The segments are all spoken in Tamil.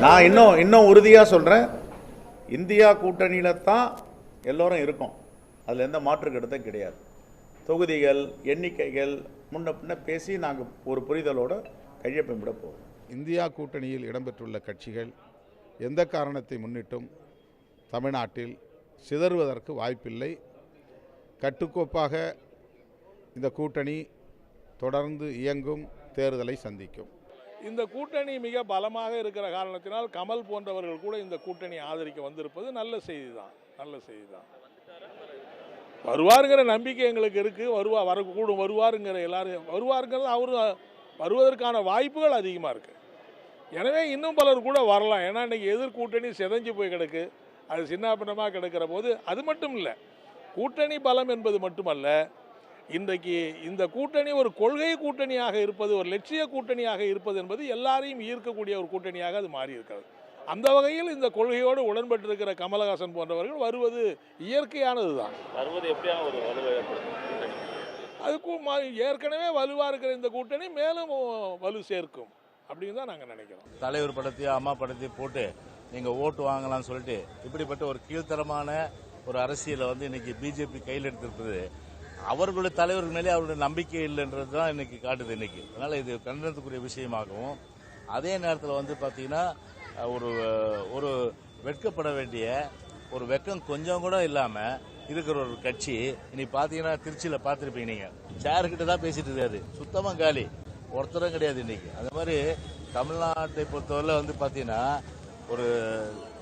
நான் இன்னும் உறுதியாக சொல்கிறேன், இந்தியா கூட்டணியில் தான் எல்லோரும் இருக்கோம். அதில் எந்த மாற்று கருத்தும் கிடையாது. தொகுதிகள் எண்ணிக்கைகள் முன்ன பின்ன பேசி நாங்கள் ஒரு புரிதலோடு கையொப்பமிட போவோம். இந்தியா கூட்டணியில் இடம்பெற்றுள்ள கட்சிகள் எந்த காரணத்தை முன்னிட்டும் தமிழ்நாட்டில் சிதறுவதற்கு வாய்ப்பில்லை. கட்டுக்கோப்பாக இந்த கூட்டணி தொடர்ந்து இயங்கும், தேர்தலை சந்திக்கும். இந்த கூட்டணி மிக பலமாக இருக்கிற காரணத்தினால் கமல் போன்றவர்கள் கூட இந்த கூட்டணி ஆதரிக்க வந்திருப்பது நல்ல செய்தி தான். வருவாருங்கிற நம்பிக்கை எங்களுக்கு இருக்குது. வருவாருங்கிற எல்லாரும் வருவாருங்கிறது அவர் வருவதற்கான வாய்ப்புகள் அதிகமாக இருக்குது. எனவே இன்னும் பலர் கூட வரலாம். ஏன்னா இன்றைக்கி எதிர்கூட்டணி சிதைஞ்சு போய் கிடக்கு, அது சின்னாபின்னமாக கிடக்கிற போது அது மட்டும் இல்லை, கூட்டணி பலம் என்பது மட்டுமல்ல, இன்றைக்கு இந்த கூட்டணி ஒரு கொள்கை கூட்டணியாக இருப்பது, ஒரு லட்சிய கூட்டணியாக இருப்பது என்பது எல்லாரையும் ஈர்க்கக்கூடிய ஒரு கூட்டணியாக அது மாறி இருக்கிறது. அந்த வகையில் இந்த கொள்கையோடு உடன்பட்டிருக்கிற கமலஹாசன் போன்றவர்கள் வருவது இயற்கையானது தான். அதுக்கும் ஏற்கனவே வலுவாக இருக்கிற இந்த கூட்டணி மேலும் வலு சேர்க்கும் அப்படின்னு தான் நாங்கள் நினைக்கிறோம். தலைவர் படத்தையும் அம்மா படத்தையும் போட்டு நீங்கள் ஓட்டு வாங்கலாம்னு சொல்லிட்டு இப்படிப்பட்ட ஒரு கீழ்த்தரமான ஒரு அரசியலை இன்னைக்கு பிஜேபி கையில் எடுத்திருப்பது அவர்களுடைய தலைவர்கள் மேலே அவருடைய நம்பிக்கை இல்லைன்றது தான் இன்னைக்கு காட்டுது இன்னைக்கு. அதனால இது கண்டனத்துக்குரிய விஷயமாகவும், அதே நேரத்தில் பார்த்தீங்கன்னா ஒரு வெட்கப்பட வேண்டிய ஒரு வெக்கம் கொஞ்சம் கூட இல்லாமல் இருக்கிற ஒரு கட்சி இன்னைக்கு பார்த்தீங்கன்னா திருச்சியில் பார்த்துருப்பீங்க, நீங்கள் சேருக்கிட்ட தான் பேசிட்டு இருக்காரு, சுத்தமாக காலி, ஒருத்தரும் கிடையாது இன்னைக்கு. அந்த மாதிரி தமிழ்நாட்டை பொறுத்தவரை பார்த்தீங்கன்னா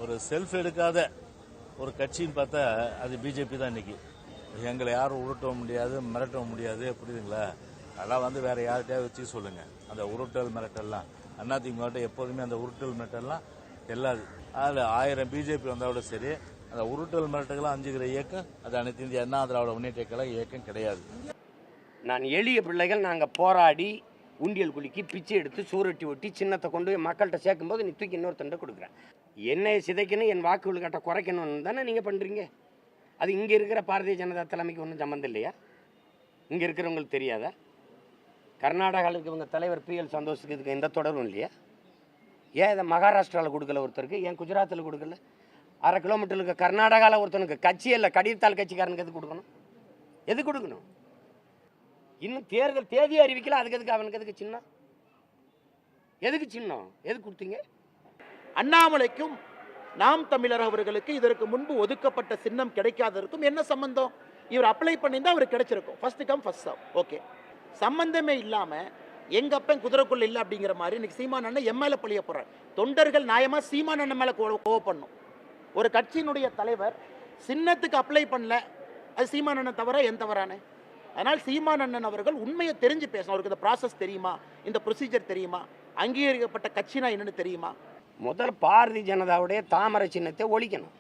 ஒரு செல்ஃப் எடுக்காத ஒரு கட்சின்னு பார்த்தா அது பிஜேபி தான் இன்னைக்கு. எங்களை யாரும் உருட்டவும் முடியாது, மிரட்டவும் முடியாது, புரியுதுங்களா? அதெல்லாம் வேற யார்கிட்டயாவது வச்சு சொல்லுங்க. அந்த உருட்டல் மிரட்டல்லாம் அதிமுக எப்போதுமே அந்த உருட்டல் மிரட்டல்லாம் செல்லாது. அதில் 1000 பிஜேபி வந்தாவோட சரி, அந்த உருட்டல் மிரட்டெல்லாம் அஞ்சுகிற இயக்கம் அது அனைத்து இந்திய அண்ணா திராவிட முன்னேற்ற கழக இயக்கம் கிடையாது. நான் எளிய பிள்ளைகள் நாங்கள் போராடி உண்டியல் குலுக்கி பிச்சை எடுத்து சூரட்டி ஒட்டி சின்னத்தை கொண்டு போய் மக்கள்கிட்ட சேர்க்கும்போது நீ தூக்கி இன்னொருத்தண்டை கொடுக்குறேன். என்னை சிதைக்கணும், என் வாக்கு விழுக்காட்டை குறைக்கணும்னு தானே நீங்கள் பண்ணுறீங்க. அது இங்கே இருக்கிற பாரதிய ஜனதா தலைமைக்கு ஒன்றும் சம்மந்தம் இல்லையா? இங்கே இருக்கிறவங்களுக்கு தெரியாதா? கர்நாடகாவில் இருக்கிறவங்க தலைவர் PL சந்தோஷுக்கு இதுக்கு எந்த தொடரும் இல்லையா? ஏன் இதை மகாராஷ்டிராவில் கொடுக்கல ஒருத்தருக்கு, ஏன் குஜராத்தில் கொடுக்கல? 1/2 கிலோமீட்டருக்கு கர்நாடகாவில் ஒருத்தனுக்கு கட்சி இல்லை, கடிதத்தால் கட்சிக்காரனுக்கு எது கொடுக்கணும்? எது கொடுக்கணும்? இன்னும் தேர்தல் தேதி அறிவிக்கல, அதுக்கு எதுக்கு அவனுக்கு எதுக்கு சின்னம்? எதுக்கு சின்னம்? எது கொடுத்தீங்க? அண்ணாமலைக்கும் நாம் தமிழர் அவர்களுக்கு இதற்கு முன்பு ஒதுக்கப்பட்ட சின்னம் கிடைக்காததற்கும் என்ன சம்பந்தம்? இவர் அப்ளை பண்ணியிருந்தா அவருக்கு கிடைச்சிருக்கும். First come first serve. Okay, சம்பந்தமே இல்லாம எங்க அப்பன் குதிரைக்குள்ள இல்லை அப்படிங்கிற மாதிரி இன்னைக்கு சீமான் அண்ணன் எம்எல்ஏ பழிய போறார். தொண்டர்கள் நியாயமா சீமான் அண்ணன் மேல கோவப்படணும். ஒரு கட்சியினுடைய தலைவர் சின்னத்துக்கு அப்ளை பண்ணல, அது சீமான் அண்ணன் தவிர என் தவறானே? அதனால் சீமான் அண்ணன் அவர்கள் உண்மையை தெரிஞ்சு பேசணும். அவருக்கு இந்த ப்ராசஸ் தெரியுமா, இந்த ப்ரொசீஜர் தெரியுமா, அங்கீகரிக்கப்பட்ட கட்சினா என்னன்னு தெரியுமா? முதல் பாரதிய ஜனதாவுடைய தாமரை சின்னத்தை ஒழிக்கணும்.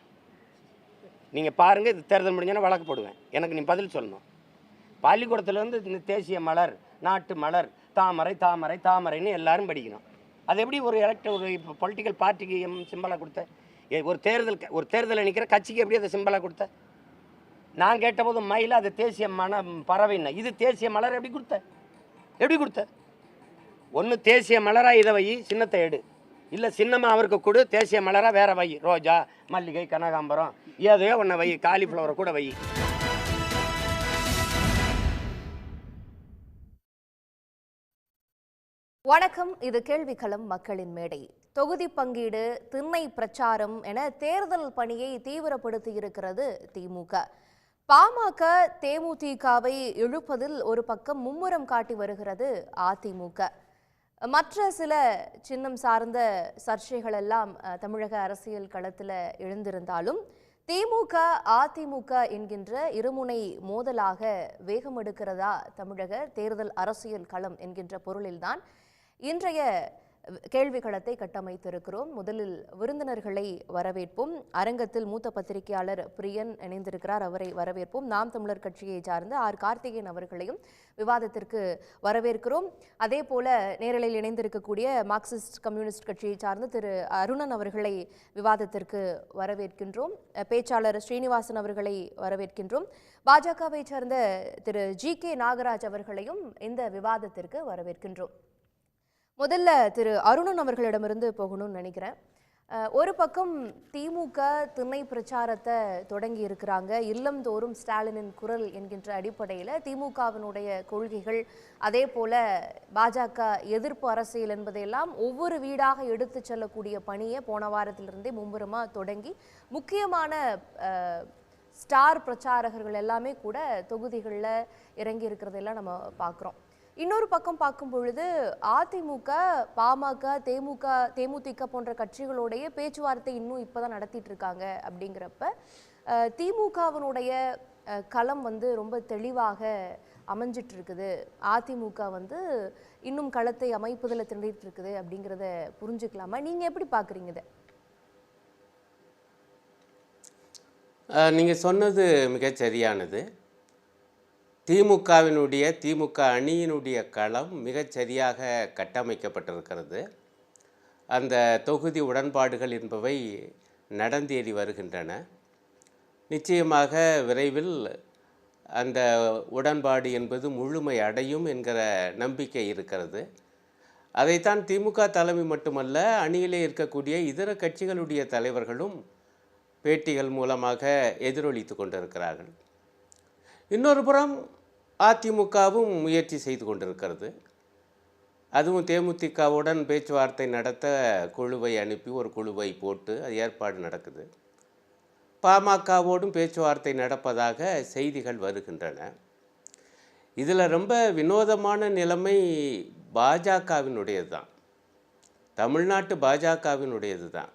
நீங்கள் பாருங்கள், இது தேர்தல் முடிஞ்சோன்னா வழக்கு போடுவேன். எனக்கு நீ பதில் சொல்லணும். பள்ளிக்கூடத்துலேருந்து இந்த தேசிய மலர், நாட்டு மலர், தாமரை தாமரை தாமரைன்னு எல்லாரும் படிக்கணும். அது எப்படி ஒரு இப்போ பொலிட்டிக்கல் பார்ட்டிக்கு சிம்பலாக கொடுத்த? ஒரு தேர்தல் நிற்கிற கட்சிக்கு எப்படி அதை சிம்பலாக கொடுத்த? நான் கேட்டபோது மயில் அது தேசிய பறவைன்னா, இது தேசிய மலர் எப்படி கொடுத்த? ஒன்று தேசிய மலராக இதை வை, சின்னத்தை எடு. இல்லை சின்னமாக அவருக்கு கொடு, தேசிய மலராக வேற வை, ரோஜா, மல்லிகை, கனகாம்பரம், ஏதோ ஒன்றை வை, காலிஃப்ளவரை கூட வை. வணக்கம், இது கேள்விக்களம் மக்களின் மேடை. தொகுதி பங்கீடு, திண்ணை பிரச்சாரம் என தேர்தல் பணியை தீவிரப்படுத்தியிருக்கிறது திமுக. பாமக தேமுதிகவை இழுப்பதில் ஒரு பக்கம் மும்முரம் காட்டி வருகிறது அதிமுக. மற்ற சில சின்னம் சார்ந்த சர்ச்சைகள் எல்லாம் தமிழக அரசியல் களத்தில் எழுந்திருந்தாலும் திமுக அதிமுக என்கின்ற இருமுனை மோதலாக வேகம் எடுக்கிறதா தமிழக தேர்தல் அரசியல் களம் என்கின்ற பொருளில்தான் இன்றைய கேள்விகளத்தை கட்டமைத்திருக்கிறோம். முதலில் விருந்தினர்களை வரவேற்போம். அரங்கத்தில் மூத்த பத்திரிகையாளர் பிரியன் இணைந்திருக்கிறார், அவரை வரவேற்போம். நாம் தமிழர் கட்சியை சார்ந்த கார்த்திகேயன் அவர்களையும் விவாதத்திற்கு வரவேற்கிறோம். அதே போல நேரலையில் இணைந்திருக்கக்கூடிய மார்க்சிஸ்ட் கம்யூனிஸ்ட் கட்சியை சார்ந்த திரு அருணன் அவர்களை விவாதத்திற்கு வரவேற்கின்றோம். பேச்சாளர் ஸ்ரீனிவாசன் அவர்களை வரவேற்கின்றோம். பாஜகவை சார்ந்த திரு GK நாகராஜ் அவர்களையும் இந்த விவாதத்திற்கு வரவேற்கின்றோம். முதல்ல திரு அருணன் அவர்களிடமிருந்து போகணும்னு நினைக்கிறேன். ஒரு பக்கம் திமுக திண்ணை பிரச்சாரத்தை தொடங்கி இருக்கிறாங்க. இல்லம்தோறும் ஸ்டாலினின் குரல் என்கின்ற அடிப்படையில் திமுகவினுடைய கொள்கைகள், அதே போல பாஜக எதிர்ப்பு அரசியல் என்பதையெல்லாம் ஒவ்வொரு வீடாக எடுத்து செல்லக்கூடிய பணியை போன வாரத்திலிருந்தே மும்முரமாக தொடங்கி முக்கியமான ஸ்டார் பிரச்சாரகர்கள் எல்லாமே கூட தொகுதிகளில் இறங்கி இருக்கிறதெல்லாம் நம்ம பார்க்குறோம். இன்னொரு பக்கம் பார்க்கும் பொழுது அதிமுக, பாமக, தேமுதிக போன்ற கட்சிகளுடைய பேச்சுவார்த்தை இன்னும் இப்போதான் நடத்திட்டு இருக்காங்க. அப்படிங்கிறப்ப திமுகவினுடைய களம் வந்து ரொம்ப தெளிவாக அமைஞ்சிட்டு இருக்குது. அதிமுக வந்து இன்னும் களத்தை அமைப்பதில் திண்டிட்டு இருக்குது அப்படிங்கிறத புரிஞ்சுக்கலாமா? நீங்கள் எப்படி பார்க்குறீங்க இதை? நீங்கள் சொன்னது மிகச் சரியானது. திமுக அணியினுடைய களம் மிகச் சரியாக கட்டமைக்கப்பட்டிருக்கிறது. அந்த தொகுதி உடன்பாடுகள் என்பவை நடந்தேறி வருகின்றன. நிச்சயமாக விரைவில் அந்த உடன்பாடு என்பது முழுமை அடையும் என்கிற நம்பிக்கை இருக்கிறது. அதைத்தான் திமுக தலைமை மட்டுமல்ல, அணியிலே இருக்கக்கூடிய இதர கட்சிகளுடைய தலைவர்களும் பேட்டிகள் மூலமாக எதிரொலித்து கொண்டிருக்கிறார்கள். இன்னொரு புறம் அதிமுகவும் முயற்சி செய்து கொண்டிருக்கிறது. அதுவும் தேமுதிகவுடன் பேச்சுவார்த்தை நடத்த குழுவை அனுப்பி ஒரு குழுவை போட்டு அது ஏற்பாடு நடக்குது. பாமகவோடும் பேச்சுவார்த்தை நடப்பதாக செய்திகள் வருகின்றன. இதில் ரொம்ப வினோதமான நிலைமை பாஜகவினுடையது தான், தமிழ்நாட்டு பாஜகவினுடையது தான்.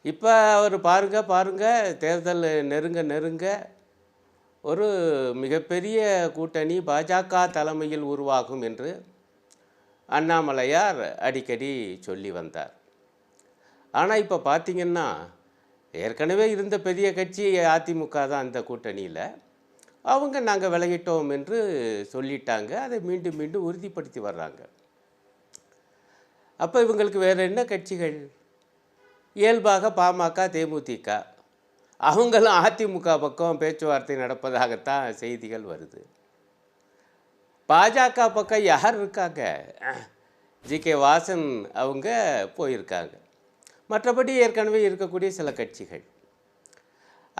இப்போ அவர் பாருங்க தேர்தல் நெருங்க ஒரு மிகப்பெரிய கூட்டணி பாஜக தலைமையில் உருவாகும் என்று அண்ணாமலையார் அடிக்கடி சொல்லி வந்தார். ஆனால் இப்போ பார்த்திங்கன்னா ஏற்கனவே இருந்த பெரிய கட்சி அதிமுக தான் அந்த கூட்டணியில். அவங்க நாங்கள் விலகிட்டோம் என்று சொல்லிட்டாங்க. அதை மீண்டும் மீண்டும் உறுதிப்படுத்தி வர்றாங்க. அப்போ இவங்களுக்கு வேறு என்ன கட்சிகள்? இயல்பாக பாமக, தேமுதிக அவங்களும் அதிமுக பக்கம் பேச்சுவார்த்தை நடப்பதாகத்தான் செய்திகள் வருது. பாஜக பக்கம் யார் இருக்காங்க? ஜி.கே. வாசன் அவங்க போயிருக்காங்க. மற்றபடி ஏற்கனவே இருக்கக்கூடிய சில கட்சிகள்.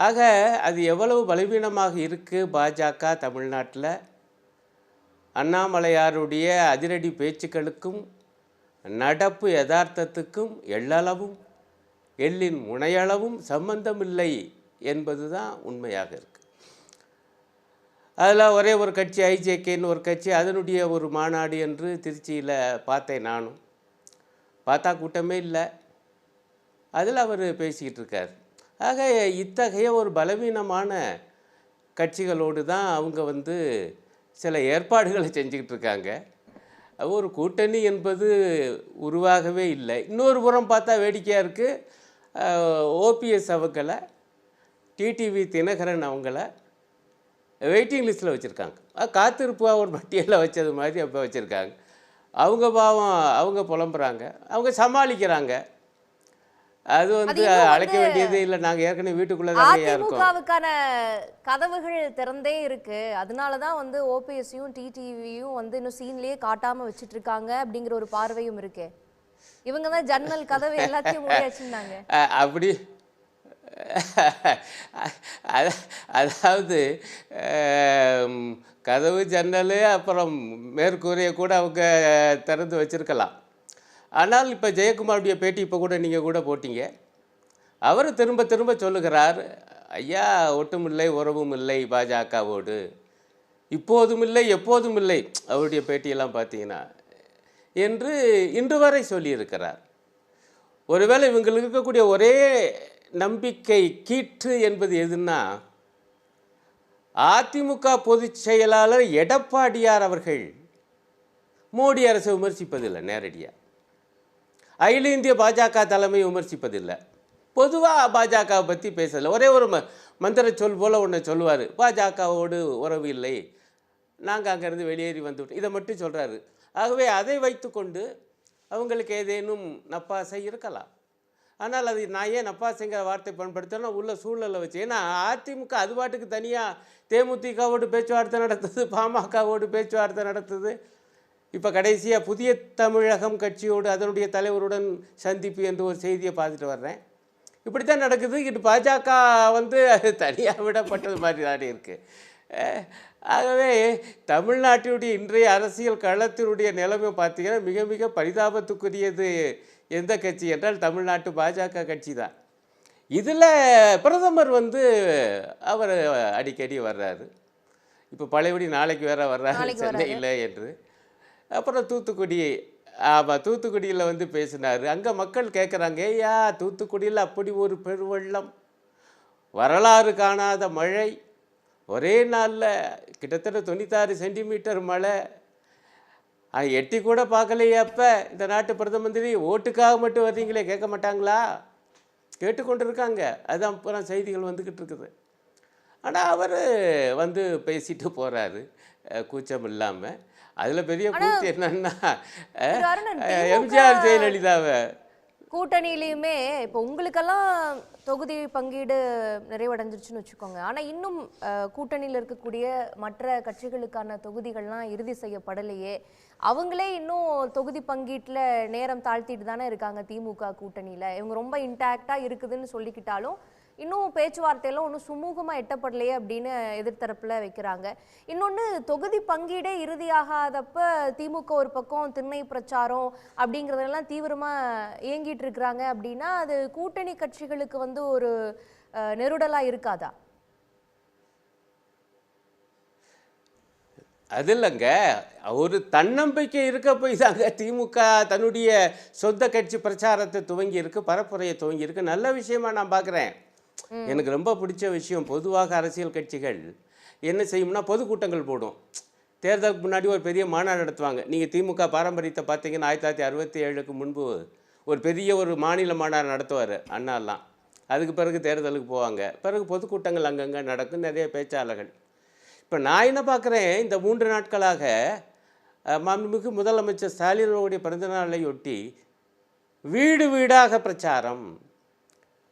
ஆக அது எவ்வளவு பலவீனமாக இருக்குது பாஜக தமிழ்நாட்டில். அண்ணாமலையாருடைய அதிரடி பேச்சுக்களுக்கும் நடப்பு யதார்த்தத்துக்கும் எள்ளளவும் எள்ளின் முனையளவும் சம்பந்தமில்லை என்பது தான் உண்மையாக இருக்குது. அதில் ஒரே ஒரு கட்சி ஐஜேகேன்னு ஒரு கட்சி, அதனுடைய ஒரு மாநாடு என்று திருச்சியில் பார்த்தேன். நானும் பார்த்தா கூட்டமே இல்லை. அதில் அவர் பேசிக்கிட்டு இருக்கார். ஆக இத்தகைய ஒரு பலவீனமான கட்சிகளோடு தான் அவங்க சில ஏற்பாடுகளை செஞ்சுக்கிட்டு இருக்காங்க. ஒரு கூட்டணி என்பது உருவாகவே இல்லை. இன்னொரு புறம் பார்த்தா வேடிக்கையாக இருக்குது. ஓபிஎஸ் அவங்கள, டிடிவி தினகரன் அவங்கள வெயிட்டிங் லிஸ்ட்டில் வச்சுருக்காங்க. காத்திருப்பாக ஒரு பட்டியலில் வச்சது மாதிரி அப்போ வச்சுருக்காங்க. அவங்க பாவம், அவங்க புலம்புறாங்க, அவங்க சமாளிக்கிறாங்க. அது அழைக்க வேண்டியது இல்லை. நாங்கள் ஏற்கனவே வீட்டுக்குள்ளே தான் இருக்கோம். அதிமுகவுக்கான கதவுகள் திறந்தே இருக்கு. அதனால தான் ஓபிஎஸ்ஸையும் டிடிவியும் இன்னும் சீன்லேயே காட்டாமல் வச்சுட்டு இருக்காங்க அப்படிங்கிற ஒரு பார்வையும் இருக்கு. இவங்க தான் ஜன்னல் கதவு எல்லாத்தையும் மூடியாச்சுன்னாங்க. அப்படி அதாவது கதவு ஜன்னல் அப்புறம் மேற்கூரையை கூட அவங்க திறந்து வச்சுருக்கலாம். ஆனால் இப்போ ஜெயக்குமாருடைய பேட்டி இப்போ கூட நீங்கள் கூட போட்டீங்க. அவர் திரும்ப திரும்ப சொல்லுகிறார், ஐயா ஒட்டும் இல்லை உறவும் இல்லை பாஜகவோடு, இப்போதும் இல்லை எப்போதும் இல்லை, அவருடைய பேட்டியெல்லாம் பார்த்தீங்கன்னா என்று இன்று வரை சொல்லியிருக்கிறார். ஒருவேளை இவங்களுக்கு இருக்கக்கூடிய ஒரே நம்பிக்கை கீற்று என்பது எதுன்னா, அதிமுக பொதுச் செயலாளர் எடப்பாடியார் அவர்கள் மோடி அரசை விமர்சிப்பதில்லை நேரடியாக. அகில இந்திய பாஜக தலைமை விமர்சிப்பதில்லை. பொதுவாக பாஜகவை பற்றி பேசலை. ஒரே ஒரு மந்திர சொல் போல் ஒன்று சொல்லுவார், பாஜகவோடு உறவு இல்லை, நாங்கள் அங்கேருந்து வெளியேறி வந்துவிட்டோம், இதை மட்டும் சொல்கிறாரு. ஆகவே அதை வைத்து கொண்டு அவங்களுக்கு ஏதேனும் நப்பாசை இருக்கலாம். ஆனால் அது நான் ஏன் நப்பாசைங்கிற வார்த்தை பயன்படுத்தினா உள்ள சூழலை வச்சு. ஏன்னா அதிமுக அது பாட்டுக்கு தனியாக தேமுதிகவோடு பேச்சுவார்த்தை நடத்துது, பாமகவோடு பேச்சுவார்த்தை நடத்துது. இப்போ கடைசியாக புதிய தமிழகம் கட்சியோடு அதனுடைய தலைவருடன் சந்திப்பு என்று ஒரு செய்தியை பார்த்துட்டு வர்றேன். இப்படி தான் நடக்குது. இது பாஜக வந்து அது தனியாக விடப்பட்டது மாதிரி தானே இருக்குது. ஆகவே தமிழ்நாட்டினுடைய இன்றைய அரசியல் களத்தினுடைய நிலைமை பார்த்தீங்கன்னா மிக மிக பரிதாபத்துக்குரியது எந்த கட்சி என்றால் தமிழ்நாட்டு பாஜக கட்சி தான். இதில் பிரதமர் வந்து அவர் அடிக்கடி வர்றாரு. இப்போ பழையபடி நாளைக்கு வேற வர்றாரு சென்னையில் என்று. அப்புறம் தூத்துக்குடி, ஆமாம், தூத்துக்குடியில் வந்து பேசினார். அங்கே மக்கள் கேட்குறாங்க, ஏய்யா தூத்துக்குடியில் அப்படி ஒரு பெருவெள்ளம், வரலாறு காணாத மழை, ஒரே நாளில் கிட்டத்தட்ட 96 சென்டிமீட்டர் மழை, எட்டி கூட பார்க்கலையே. அப்போ இந்த நாட்டு பிரதம மந்திரி ஓட்டுக்காக மட்டும் வர்றீங்களே, கேட்க மாட்டாங்களா? கேட்டுக்கொண்டு இருக்காங்க. அதுதான் அப்புறம் செய்திகள் வந்துக்கிட்டு இருக்குது. ஆனால் அவர் வந்து பேசிட்டு போகிறாரு கூச்சம் இல்லாமல். அதில் பெரிய கூத்து என்னன்னா எம்ஜிஆர் ஜெயலலிதாவை கூட்டணியிலையுமே இப்போ உங்களுக்கெல்லாம் தொகுதி பங்கீடு நிறைவடைஞ்சிருச்சுன்னு வச்சுக்கோங்க. ஆனால் இன்னும் கூட்டணியில் இருக்கக்கூடிய மற்ற கட்சிகளுக்கான தொகுதிகள்லாம் இறுதி செய்யப்படலையே. அவங்களே இன்னும் தொகுதி பங்கீட்டில் நேரம் தாழ்த்திட்டு தானே இருக்காங்க. திமுக கூட்டணியில் இவங்க ரொம்ப இன்டாக்டாக இருக்குதுன்னு சொல்லிக்கிட்டாலும் இன்னும் பேச்சுவார்த்தையெல்லாம் ஒன்றும் சுமூகமாக எட்டப்படலையே அப்படின்னு எதிர்த்தரப்பில் வைக்கிறாங்க. இன்னொன்று, தொகுதி பங்கீடே இறுதியாகாதப்ப திமுக ஒரு பக்கம் திண்ணை பிரச்சாரம் அப்படிங்கிறதெல்லாம் தீவிரமாக இயங்கிட்டு இருக்கிறாங்க அப்படின்னா அது கூட்டணி கட்சிகளுக்கு வந்து ஒரு நெருடலாக இருக்காதா? அது இல்லைங்க, ஒரு தன்னம்பிக்கை இருக்க போய் தாங்க திமுக தன்னுடைய சொந்த கட்சி பிரச்சாரத்தை துவங்கி இருக்கு, பரப்புரையை துவங்கி இருக்கு. நல்ல விஷயமா நான் பார்க்குறேன். எனக்கு ரொம்ப பிடிச்ச விஷயம், பொதுவாக அரசியல் கட்சிகள் என்ன செய்யும்னா பொதுக்கூட்டங்கள் போடும். தேர்தலுக்கு முன்னாடி ஒரு பெரிய மாநாடு நடத்துவாங்க. நீங்கள் திமுக பாரம்பரியத்தை பார்த்தீங்கன்னா 1967க்கு முன்பு ஒரு பெரிய ஒரு மாநில மாநாடு நடத்துவார் அண்ணாலாம். அதுக்கு பிறகு தேர்தலுக்கு போவாங்க. பிறகு பொதுக்கூட்டங்கள் அங்கங்கே நடக்கும், நிறைய பேச்சாளர்கள். இப்போ நான் என்ன பார்க்குறேன், இந்த 3 நாட்களாக மாண்புமிகு முதலமைச்சர் ஸ்டாலினுடைய பிறந்தநாளையொட்டி வீடு வீடாக பிரச்சாரம்,